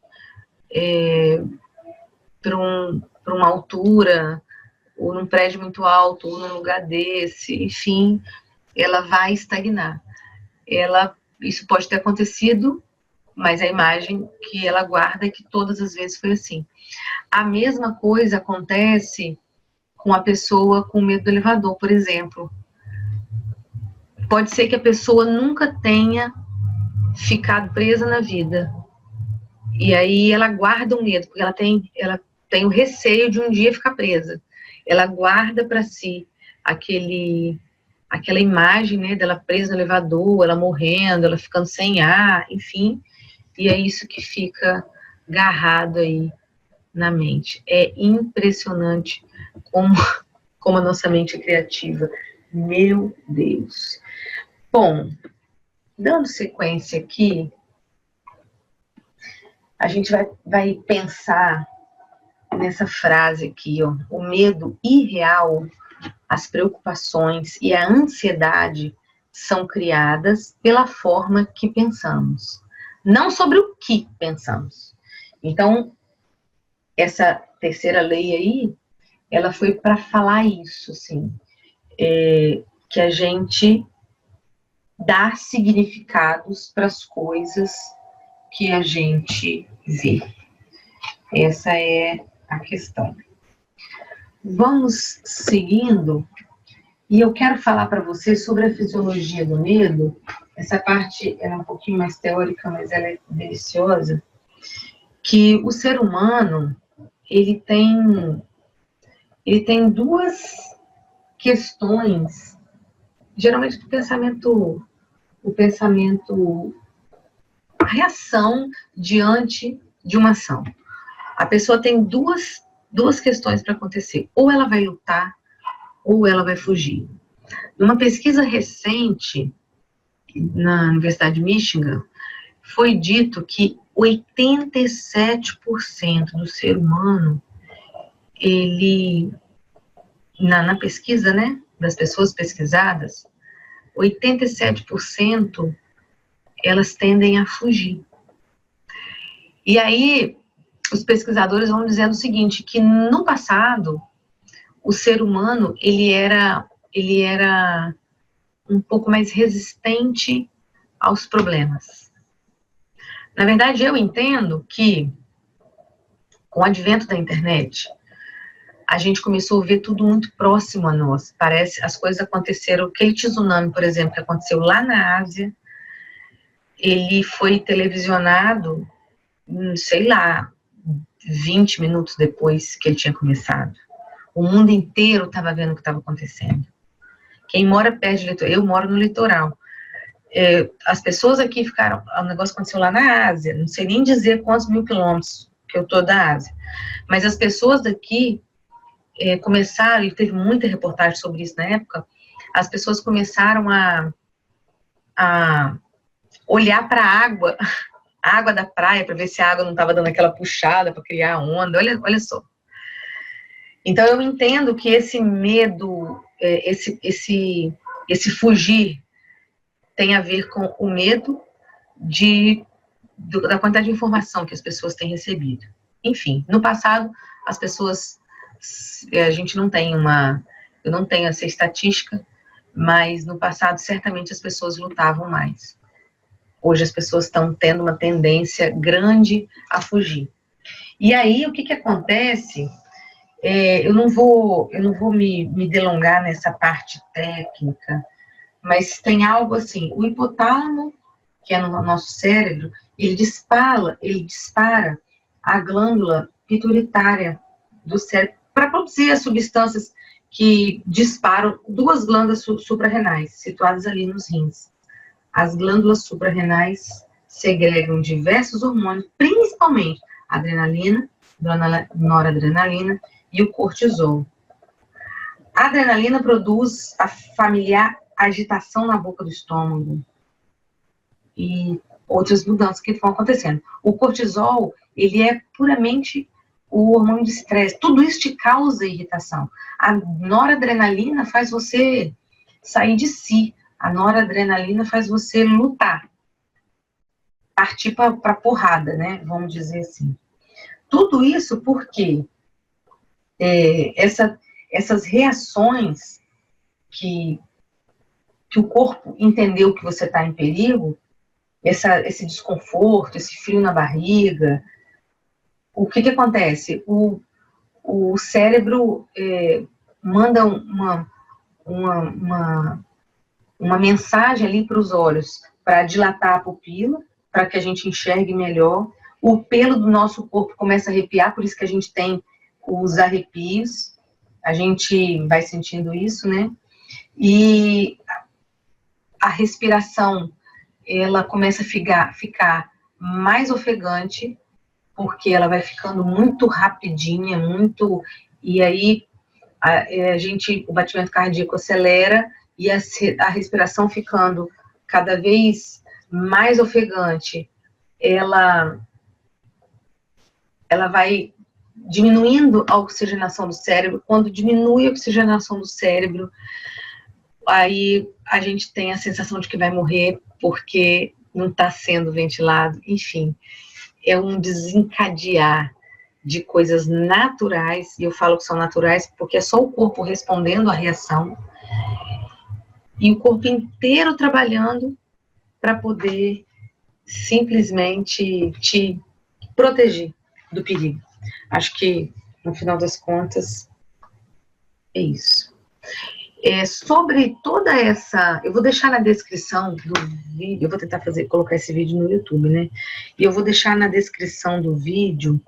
para uma altura, ou num prédio muito alto, ou num lugar desse, enfim, ela vai estagnar. Isso pode ter acontecido, mas a imagem que ela guarda é que todas as vezes foi assim. A mesma coisa acontece com a pessoa com medo do elevador, por exemplo. Pode ser que a pessoa nunca tenha ficado presa na vida. E aí ela guarda um medo, porque ela tem o receio de um dia ficar presa. Ela guarda para si aquela imagem, né, dela presa no elevador, ela morrendo, ela ficando sem ar, enfim. E é isso que fica agarrado aí na mente. É impressionante como a nossa mente é criativa. Meu Deus. Bom, dando sequência aqui, a gente vai pensar nessa frase aqui, ó. O medo irreal, as preocupações e a ansiedade são criadas pela forma que pensamos, não sobre o que pensamos. Então, essa terceira lei aí, ela foi para falar isso, assim, que a gente dá significados para as coisas que a gente vê. Essa é a questão. Vamos seguindo, e eu quero falar para você sobre a fisiologia do medo. Essa parte é um pouquinho mais teórica, mas ela é deliciosa, que o ser humano, ele tem duas questões, geralmente a reação diante de uma ação. A pessoa tem duas questões para acontecer, ou ela vai lutar, ou ela vai fugir. Numa pesquisa recente, na Universidade de Michigan, foi dito que 87% do ser humano, na pesquisa, né, das pessoas pesquisadas, 87% elas tendem a fugir. E aí, os pesquisadores vão dizendo o seguinte, que no passado, o ser humano, ele era um pouco mais resistente aos problemas. Na verdade, eu entendo que, com o advento da internet, a gente começou a ver tudo muito próximo a nós. Parece, as coisas aconteceram, aquele tsunami, por exemplo, que aconteceu lá na Ásia, ele foi televisionado, sei lá, 20 minutos depois que ele tinha começado. O mundo inteiro estava vendo o que estava acontecendo. Quem mora perto de litoral, eu moro no litoral. As pessoas aqui ficaram, o negócio aconteceu lá na Ásia, não sei nem dizer quantos mil quilômetros que eu tô da Ásia, mas as pessoas daqui começaram, e teve muita reportagem sobre isso na época, as pessoas começaram a olhar para a água da praia, para ver se a água não estava dando aquela puxada para criar onda, olha só. Então eu entendo que esse medo, esse fugir, tem a ver com o medo da quantidade de informação que as pessoas têm recebido. Enfim, no passado, as pessoas, a gente não tem eu não tenho essa estatística, mas no passado, certamente, as pessoas lutavam mais. Hoje, as pessoas estão tendo uma tendência grande a fugir. E aí, o que acontece? Eu não vou me delongar nessa parte técnica, mas tem algo assim, o hipotálamo, que é no nosso cérebro, ele dispara a glândula pituitária do cérebro para produzir as substâncias que disparam duas glândulas suprarrenais, situadas ali nos rins. As glândulas suprarrenais segregam diversos hormônios, principalmente a adrenalina, noradrenalina e o cortisol. A adrenalina produz a familiar agitação na boca do estômago e outras mudanças que vão acontecendo. O cortisol, ele é puramente o hormônio de estresse. Tudo isso te causa irritação. A noradrenalina faz você sair de si. A noradrenalina faz você lutar. Partir para porrada, né? Vamos dizer assim. Tudo isso porque essas reações que o corpo entendeu que você está em perigo, esse desconforto, esse frio na barriga, o que acontece? O cérebro manda uma mensagem ali para os olhos, para dilatar a pupila, para que a gente enxergue melhor. O pelo do nosso corpo começa a arrepiar, por isso que a gente tem os arrepios, a gente vai sentindo isso, né? E a respiração, ela começa a ficar mais ofegante, porque ela vai ficando muito rapidinha, e aí o batimento cardíaco acelera e a respiração ficando cada vez mais ofegante, ela vai diminuindo a oxigenação do cérebro. Quando diminui a oxigenação do cérebro, aí a gente tem a sensação de que vai morrer porque não está sendo ventilado. Enfim, é um desencadear de coisas naturais, e eu falo que são naturais porque é só o corpo respondendo à reação e o corpo inteiro trabalhando para poder simplesmente te proteger do perigo. Acho que, no final das contas, é isso. Sobre toda essa... Eu vou deixar na descrição do vídeo, eu vou tentar colocar esse vídeo no YouTube, né? E eu vou deixar na descrição do vídeo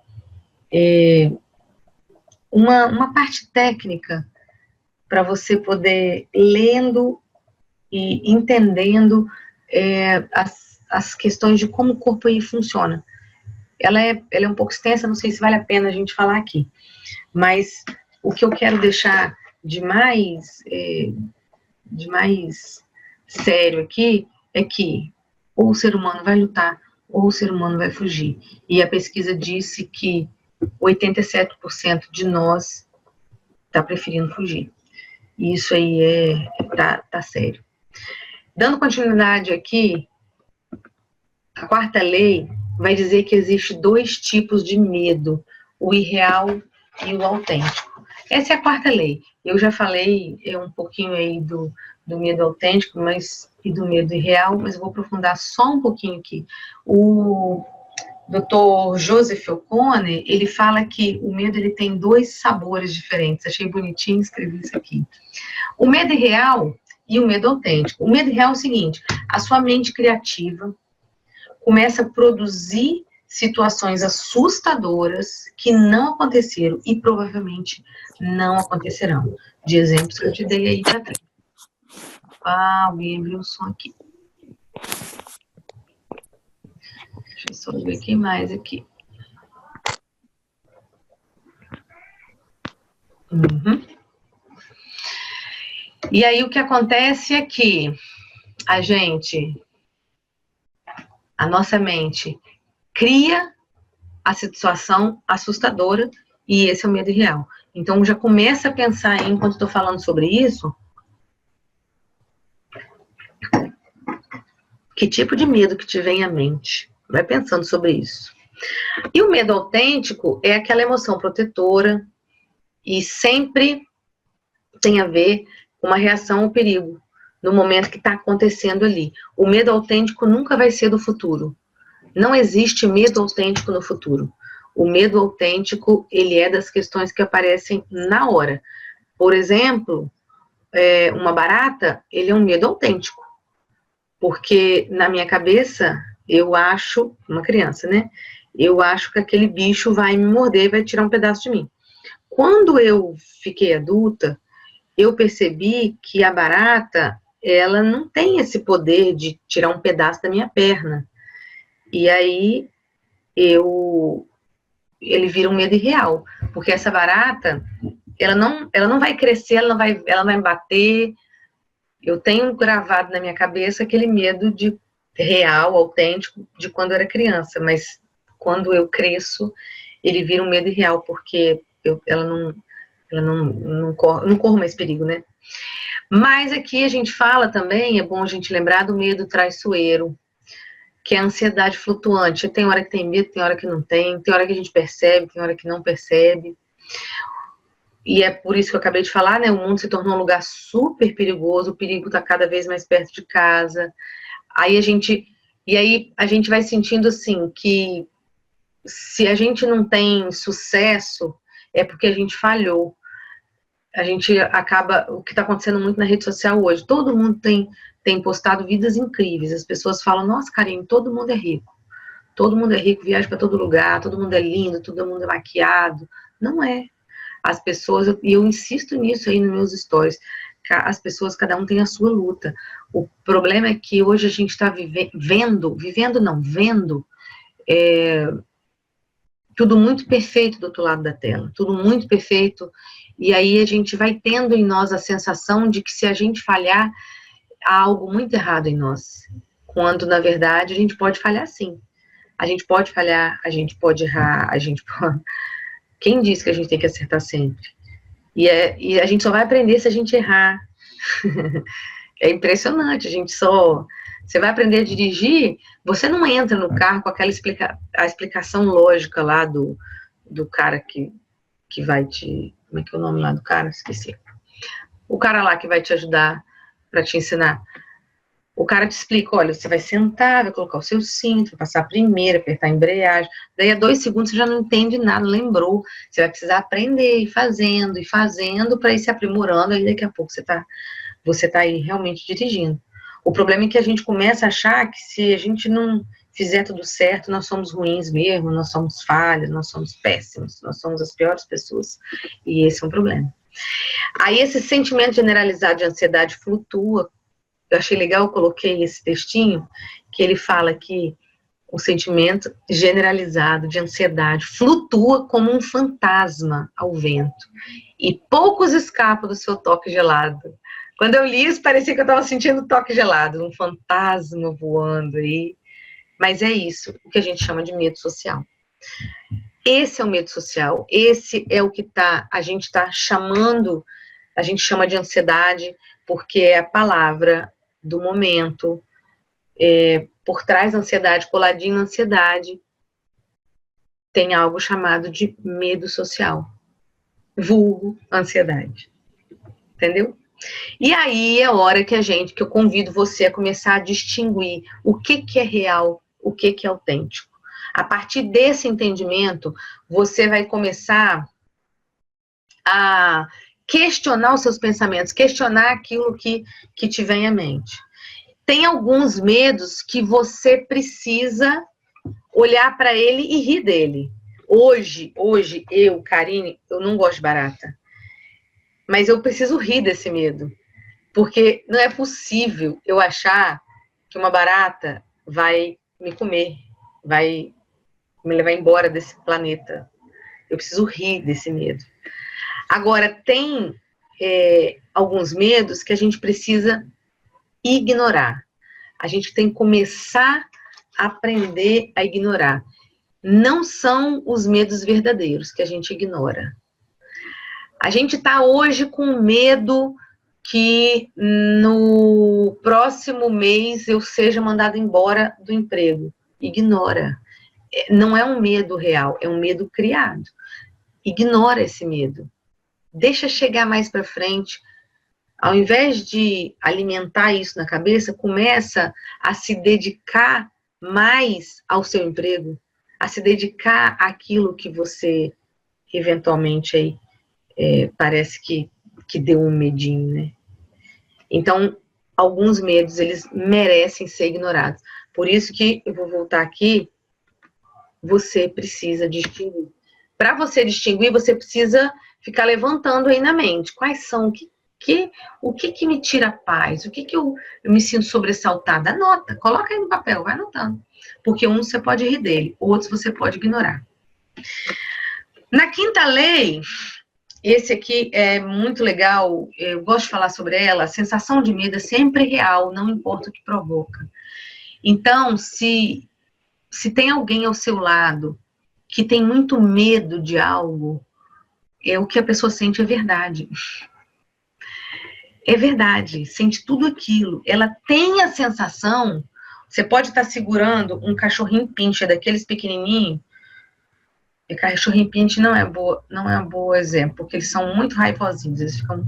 uma parte técnica para você poder lendo e entendendo as questões de como o corpo aí funciona. Ela é um pouco extensa, não sei se vale a pena a gente falar aqui, mas o que eu quero deixar de mais sério aqui é que ou o ser humano vai lutar ou o ser humano vai fugir. E a pesquisa disse que 87% de nós está preferindo fugir. E isso aí tá sério. Dando continuidade aqui, a quarta lei vai dizer que existe 2 tipos de medo, o irreal e o autêntico. Essa é a quarta lei. Eu já falei um pouquinho aí do medo autêntico e do medo irreal, mas eu vou aprofundar só um pouquinho aqui. O Dr. Joseph O'Connor, ele fala que o medo ele tem 2 sabores diferentes. Achei bonitinho, escrevi isso aqui. O medo irreal e o medo autêntico. O medo irreal é o seguinte: a sua mente criativa começa a produzir situações assustadoras que não aconteceram e provavelmente não acontecerão. De exemplos que eu te dei aí para trás. Alguém abriu o som aqui. Deixa eu só ver quem mais aqui. E aí o que acontece é que a nossa mente cria a situação assustadora e esse é o medo irreal. Então já começa a pensar aí, enquanto estou falando sobre isso, que tipo de medo que te vem à mente. Vai pensando sobre isso. E o medo autêntico é aquela emoção protetora e sempre tem a ver com uma reação ao perigo no momento que está acontecendo ali. O medo autêntico nunca vai ser do futuro. Não existe medo autêntico no futuro. O medo autêntico, ele é das questões que aparecem na hora. Por exemplo, uma barata, ele é um medo autêntico. Porque na minha cabeça, eu acho, uma criança, né? Eu acho que aquele bicho vai me morder e vai tirar um pedaço de mim. Quando eu fiquei adulta, eu percebi que a barata, ela não tem esse poder de tirar um pedaço da minha perna. E aí, ele vira um medo irreal. Porque essa barata, ela não vai crescer, ela não vai me bater. Eu tenho gravado na minha cabeça aquele medo de real, autêntico, de quando eu era criança. Mas quando eu cresço, ele vira um medo irreal, porque ela não corre mais perigo, né? Mas aqui a gente fala também, é bom a gente lembrar do medo traiçoeiro, que é a ansiedade flutuante. Tem hora que tem medo, tem hora que não tem hora que a gente percebe, tem hora que não percebe. E é por isso que eu acabei de falar, né? O mundo se tornou um lugar super perigoso, o perigo está cada vez mais perto de casa. Aí a gente vai sentindo assim que se a gente não tem sucesso, é porque a gente falhou. A gente acaba, o que está acontecendo muito na rede social hoje, todo mundo tem postado vidas incríveis. As pessoas falam, nossa, Karine, todo mundo é rico, viaja para todo lugar, todo mundo é lindo, todo mundo é maquiado. Não é. As pessoas, e eu insisto nisso aí nos meus stories, as pessoas, cada um tem a sua luta. O problema é que hoje a gente está vendo tudo muito perfeito do outro lado da tela, tudo muito perfeito, e aí a gente vai tendo em nós a sensação de que se a gente falhar, há algo muito errado em nós, quando na verdade a gente pode falhar sim. A gente pode falhar, a gente pode errar, Quem disse que a gente tem que acertar sempre? E a gente só vai aprender se a gente errar. É impressionante, Você vai aprender a dirigir, você não entra no carro com aquela explicação lógica lá do cara que vai te... Como é que é o nome lá do cara? Esqueci. O cara lá que vai te ajudar para te ensinar. O cara te explica, olha, você vai sentar, vai colocar o seu cinto, vai passar a primeira, apertar a embreagem. Daí a 2 segundos você já não entende nada, lembrou. Você vai precisar aprender, ir fazendo para ir se aprimorando, aí daqui a pouco você tá aí realmente dirigindo. O problema é que a gente começa a achar que se a gente não fizer tudo certo, nós somos ruins mesmo, nós somos falhos, nós somos péssimos, nós somos as piores pessoas. E esse é um problema. Aí esse sentimento generalizado de ansiedade flutua. Eu achei legal, eu coloquei esse textinho, que ele fala que o sentimento generalizado de ansiedade flutua como um fantasma ao vento. E poucos escapam do seu toque gelado. Quando eu li isso, parecia que eu estava sentindo toque gelado, um fantasma voando aí. Mas é isso, o que a gente chama de medo social. Esse é o medo social, esse é o que a gente chama de ansiedade, porque é a palavra do momento, por trás da ansiedade, coladinho na ansiedade, tem algo chamado de medo social, vulgo ansiedade, entendeu? E aí é hora que eu convido você a começar a distinguir o que é real, o que é autêntico. A partir desse entendimento, você vai começar a questionar os seus pensamentos, questionar aquilo que te vem à mente. Tem alguns medos que você precisa olhar para ele e rir dele. Hoje, eu, Karine, eu não gosto de barata. Mas eu preciso rir desse medo. Porque não é possível eu achar que uma barata vai me comer, vai me levar embora desse planeta. Eu preciso rir desse medo. Agora, tem alguns medos que a gente precisa ignorar. A gente tem que começar a aprender a ignorar. Não são os medos verdadeiros que a gente ignora. A gente está hoje com medo que no próximo mês eu seja mandado embora do emprego. Ignora. Não é um medo real, é um medo criado. Ignora esse medo. Deixa chegar mais para frente. Ao invés de alimentar isso na cabeça, começa a se dedicar mais ao seu emprego, a se dedicar àquilo que você eventualmente aí parece que deu um medinho, né? Então, alguns medos, eles merecem ser ignorados. Por isso que eu vou voltar aqui, você precisa distinguir. Para você distinguir, você precisa ficar levantando aí na mente. Quais são, o que me tira a paz? O que eu me sinto sobressaltada? Anota, coloca aí no papel, vai anotando. Porque uns você pode rir dele, outros você pode ignorar. Na quinta lei, esse aqui é muito legal, eu gosto de falar sobre ela, a sensação de medo é sempre real, não importa o que provoca. Então, se tem alguém ao seu lado que tem muito medo de algo, o que a pessoa sente é verdade. É verdade, sente tudo aquilo. Ela tem a sensação, você pode estar segurando um cachorrinho pincher daqueles pequenininhos. E cachorrinho pincher não é um bom exemplo, porque eles são muito raivosinhos, eles ficam...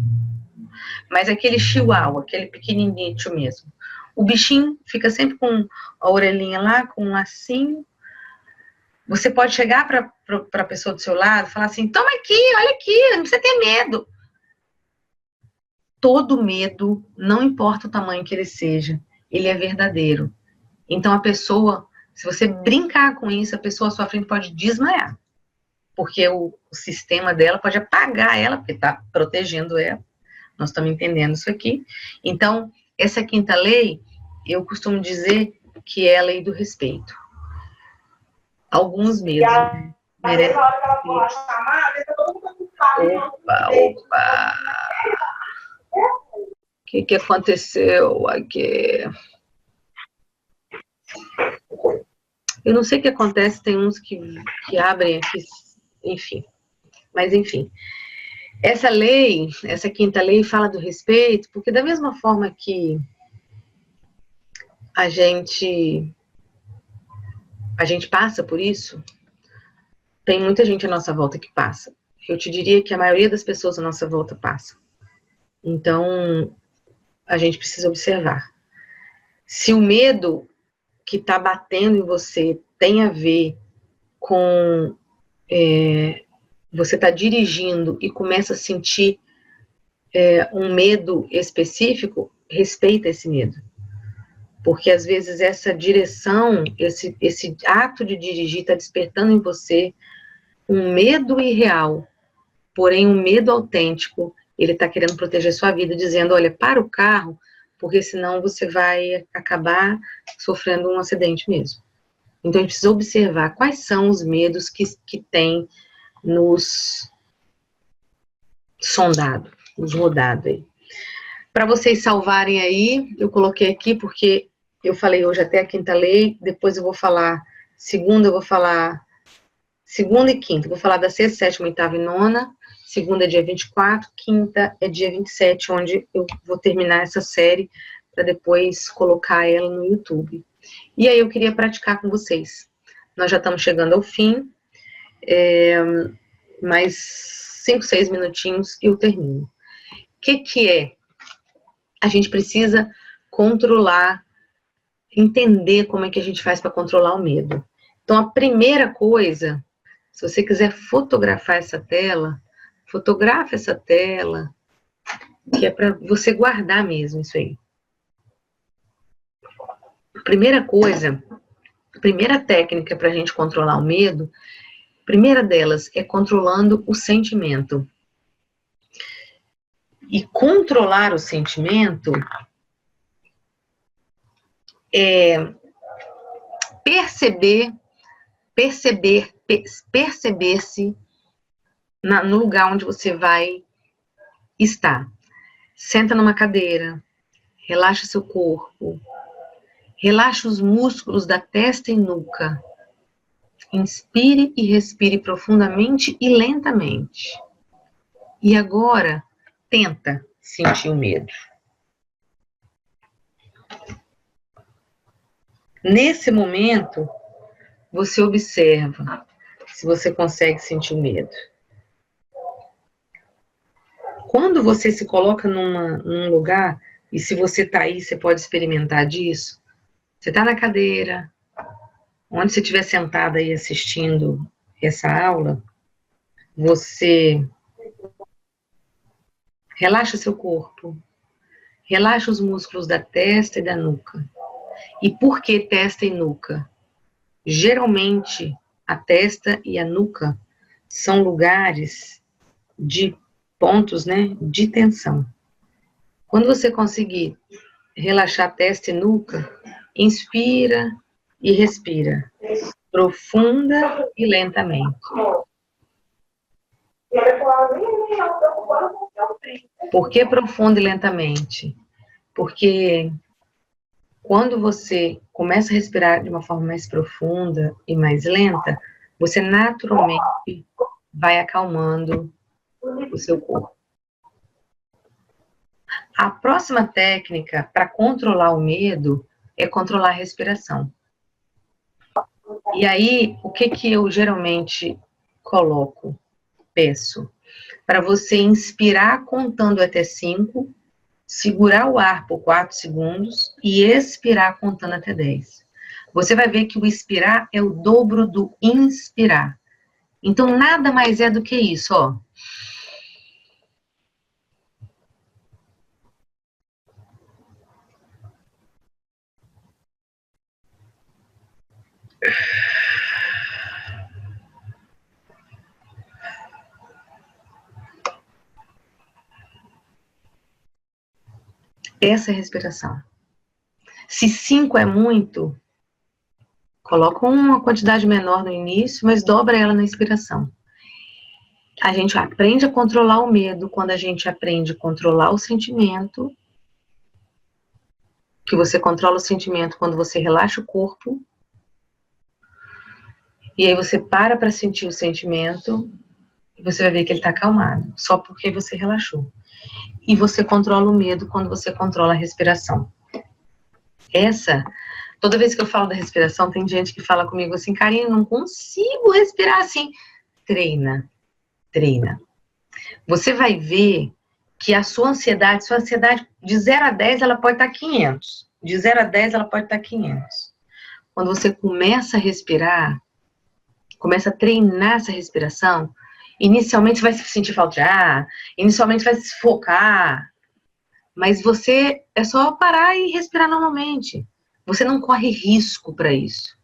Mas aquele chihuahua, aquele pequenininho mesmo, o bichinho fica sempre com a orelhinha lá, com um lacinho. Você pode chegar para a pessoa do seu lado e falar assim, toma aqui, olha aqui, não precisa ter medo. Todo medo, não importa o tamanho que ele seja, ele é verdadeiro. Então a pessoa, se você brincar com isso, a pessoa à sua frente pode desmaiar. Porque o sistema dela pode apagar ela, porque está protegendo ela. Nós estamos entendendo isso aqui. Então, essa quinta lei, eu costumo dizer que é a lei do respeito. Alguns medos merecem... Opa! O que aconteceu aqui? Eu não sei o que acontece, tem uns que abrem aqui, enfim. Mas, enfim. Essa lei, essa quinta lei fala do respeito, porque da mesma forma que a gente passa por isso, tem muita gente à nossa volta que passa. Eu te diria que a maioria das pessoas à nossa volta passa. Então, a gente precisa observar. Se o medo que está batendo em você tem a ver com você está dirigindo e começa a sentir um medo específico, respeita esse medo. Porque às vezes essa direção, esse ato de dirigir está despertando em você um medo irreal, porém um medo autêntico. Ele está querendo proteger sua vida, dizendo, olha, para o carro, porque senão você vai acabar sofrendo um acidente mesmo. Então, a gente precisa observar quais são os medos que tem nos sondado, nos rodado aí. Para vocês salvarem aí, eu coloquei aqui porque eu falei hoje até a quinta lei, depois eu vou falar segunda, segunda e quinta, vou falar da sexta, sétima, oitava e nona, segunda é dia 24, quinta é dia 27, onde eu vou terminar essa série para depois colocar ela no YouTube. E aí eu queria praticar com vocês. Nós já estamos chegando ao fim, mais 5, 6 minutinhos e eu termino. O que é? A gente precisa controlar, entender como é que a gente faz para controlar o medo. Então, a primeira coisa, se você quiser fotografar essa tela, fotografe essa tela, que é para você guardar mesmo isso aí. Primeira coisa, primeira técnica para a gente controlar o medo, primeira delas é controlando o sentimento. E controlar o sentimento é perceber-se no lugar onde você vai estar. Senta numa cadeira, relaxa seu corpo, relaxa os músculos da testa e nuca. Inspire e respire profundamente e lentamente. E agora, tenta sentir o medo. Nesse momento, você observa se você consegue sentir o medo. Quando você se coloca num lugar, e se você está aí, você pode experimentar disso. Você está na cadeira, onde você estiver sentada aí assistindo essa aula, você relaxa seu corpo, relaxa os músculos da testa e da nuca. E por que testa e nuca? Geralmente, a testa e a nuca são lugares de pontos, né, de tensão. Quando você conseguir relaxar testa e nuca, inspira e respira, profunda e lentamente. Por que profunda e lentamente? Porque quando você começa a respirar de uma forma mais profunda e mais lenta, você naturalmente vai acalmando o seu corpo. A próxima técnica para controlar o medo é controlar a respiração. E aí, o que eu geralmente peço? Para você inspirar contando até 5, segurar o ar por 4 segundos e expirar contando até 10. Você vai ver que o expirar é o dobro do inspirar. Então, nada mais é do que isso, ó. Essa é a respiração. Se 5 é muito, coloca uma quantidade menor no início, mas dobra ela na expiração. A gente aprende a controlar o medo quando a gente aprende a controlar o sentimento, que você controla o sentimento quando você relaxa o corpo, e aí você para sentir o sentimento, e você vai ver que ele está acalmado, só porque você relaxou. E você controla o medo quando você controla a respiração. Toda vez que eu falo da respiração, tem gente que fala comigo assim, Karine, não consigo respirar assim. Treina. Você vai ver que a sua ansiedade de 0 a 10, ela pode estar 500. De 0 a 10, ela pode estar 500. Quando você começa a respirar, começa a treinar essa respiração, inicialmente você vai sentir falta de ar, inicialmente vai se focar, mas você é só parar e respirar normalmente. Você não corre risco para isso.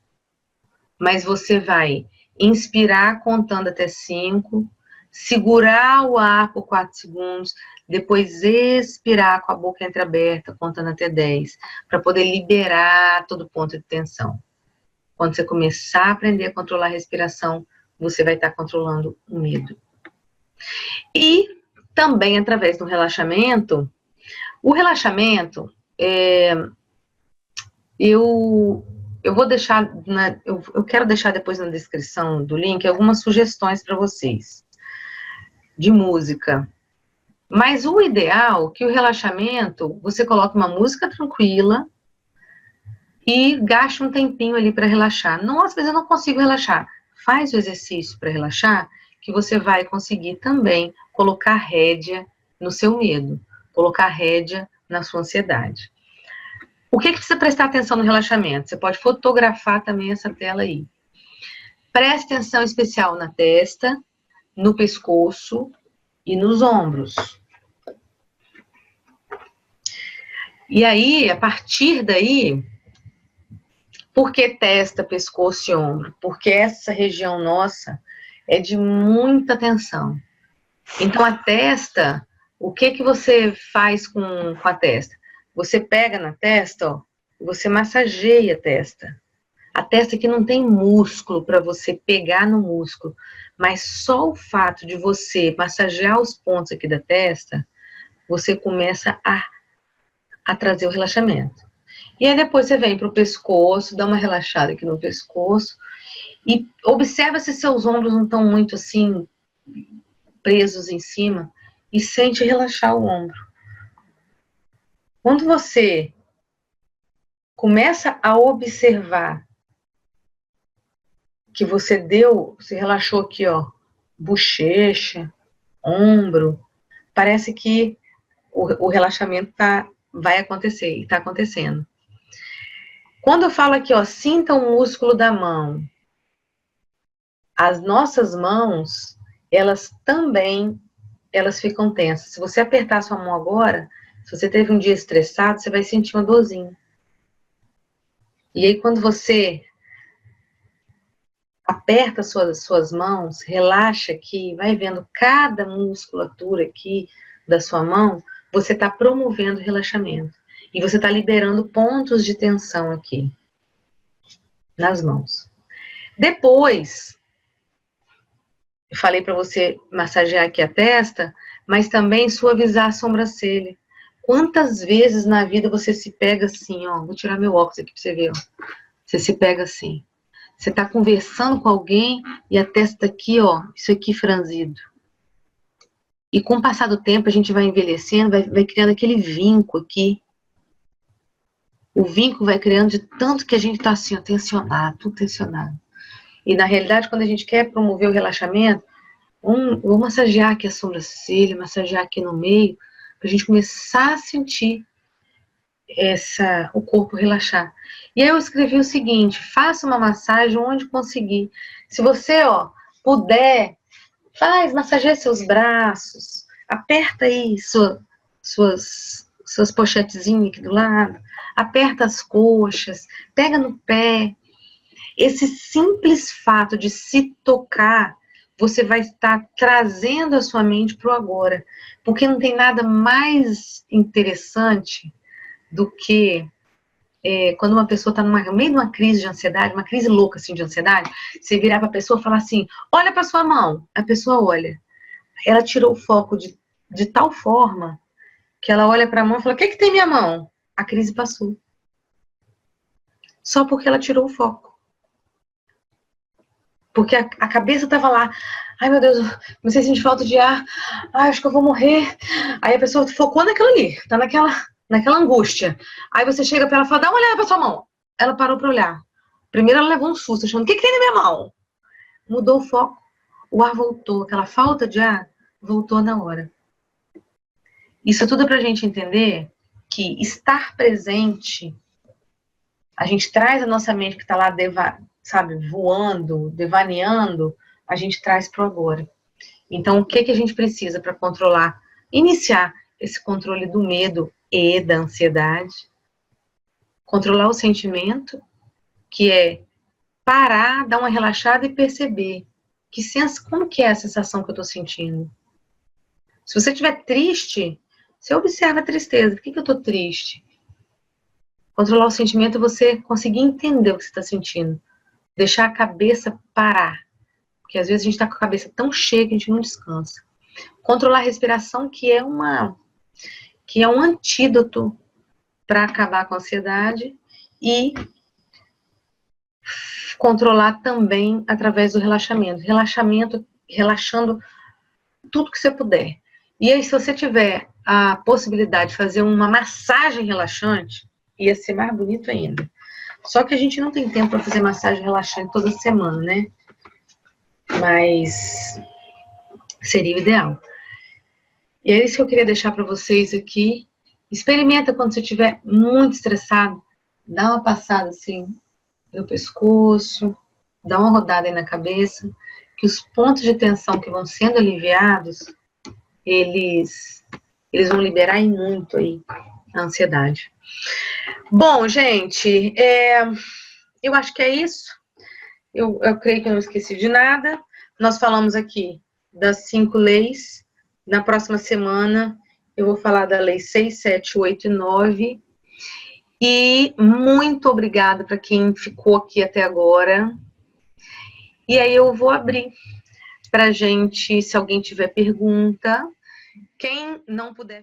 Mas você vai inspirar contando até 5, segurar o ar por 4 segundos, depois expirar com a boca entreaberta, contando até 10, para poder liberar todo ponto de tensão. Quando você começar a aprender a controlar a respiração, você vai estar controlando o medo. E também através do relaxamento, o relaxamento, eu vou deixar, eu quero deixar depois na descrição do link algumas sugestões para vocês, de música. Mas o ideal é que o relaxamento, você coloque uma música tranquila e gaste um tempinho ali para relaxar. Nossa, mas eu não consigo relaxar. Faz o exercício para relaxar, que você vai conseguir também colocar rédea no seu medo, colocar rédea na sua ansiedade. O que precisa prestar atenção no relaxamento? Você pode fotografar também essa tela aí. Preste atenção especial na testa, no pescoço e nos ombros. E aí, a partir daí, por que testa, pescoço e ombro? Porque essa região nossa é de muita tensão. Então, a testa, O que você faz com a testa? Você pega na testa, ó, e você massageia a testa. A testa que não tem músculo para você pegar no músculo, mas só o fato de você massagear os pontos aqui da testa, você começa a trazer o relaxamento. E aí depois você vem para o pescoço, dá uma relaxada aqui no pescoço e observa se seus ombros não estão muito assim presos em cima e sente relaxar o ombro. Quando você começa a observar que você relaxou aqui, ó, bochecha, ombro, parece que o relaxamento vai acontecer, e está acontecendo. Quando eu falo aqui, ó, sinta o músculo da mão, as nossas mãos, elas ficam tensas. Se você apertar a sua mão agora, se você teve um dia estressado, você vai sentir uma dorzinha. E aí, quando você aperta suas mãos, relaxa aqui, vai vendo cada musculatura aqui da sua mão, você está promovendo relaxamento. E você está liberando pontos de tensão aqui, nas mãos. Depois, eu falei para você massagear aqui a testa, mas também suavizar a sobrancelha. Quantas vezes na vida você se pega assim, ó, vou tirar meu óculos aqui para você ver, ó. Você se pega assim. Você está conversando com alguém e a testa aqui, ó, isso aqui franzido. E com o passar do tempo, a gente vai envelhecendo, vai criando aquele vinco aqui. O vinco vai criando de tanto que a gente está assim, ó, tensionado, tudo tensionado. E na realidade, quando a gente quer promover o relaxamento, vou massagear aqui a sobrancelha, massagear aqui no meio, para a gente começar a sentir o corpo relaxar. E aí eu escrevi o seguinte: faça uma massagem onde conseguir. Se você, ó, puder, massageia seus braços, aperta aí suas pochetezinhas aqui do lado, aperta as coxas, pega no pé. Esse simples fato de se tocar, você vai estar trazendo a sua mente para o agora, porque não tem nada mais interessante do que quando uma pessoa está no meio de uma crise de ansiedade, uma crise louca assim de ansiedade, você virar para a pessoa e falar assim: olha para sua mão. A pessoa olha. Ela tirou o foco de tal forma que ela olha para a mão e fala: o que tem minha mão? A crise passou. Só porque ela tirou o foco. Porque a cabeça estava lá. Ai, meu Deus, comecei a sentir falta de ar. Ai, acho que eu vou morrer. Aí a pessoa focou naquilo ali, tá naquela angústia. Aí você chega pra ela e fala: dá uma olhada pra sua mão. Ela parou pra olhar. Primeiro ela levou um susto, achando: o que tem na minha mão? Mudou o foco, o ar voltou. Aquela falta de ar voltou na hora. Isso tudo é pra gente entender que estar presente, a gente traz a nossa mente que tá lá, voando, devaneando, a gente traz pro agora. Então, o que a gente precisa para controlar? Iniciar esse controle do medo e da ansiedade. Controlar o sentimento, que é parar, dar uma relaxada e perceber como que é a sensação que eu estou sentindo. Se você estiver triste, você observa a tristeza. Por que eu estou triste? Controlar o sentimento é você conseguir entender o que você está sentindo. Deixar a cabeça parar. Porque às vezes a gente está com a cabeça tão cheia que a gente não descansa. Controlar a respiração, que é um antídoto para acabar com a ansiedade. E controlar também através do relaxamento. Relaxando tudo que você puder. E aí, se você tiver a possibilidade de fazer uma massagem relaxante, ia ser mais bonito ainda. Só que a gente não tem tempo para fazer massagem relaxante toda semana, né? Mas seria o ideal. E é isso que eu queria deixar para vocês aqui. Experimenta quando você estiver muito estressado, dá uma passada assim no pescoço, dá uma rodada aí na cabeça, que os pontos de tensão que vão sendo aliviados, eles vão liberar em muito aí a ansiedade. Bom, gente, eu acho que é isso. Eu creio que eu não esqueci de nada. Nós falamos aqui das 5 leis. Na próxima semana Eu vou falar da Lei 6.789. E muito obrigada para quem ficou aqui até agora. E aí eu vou abrir para gente, se alguém tiver pergunta. Quem não puder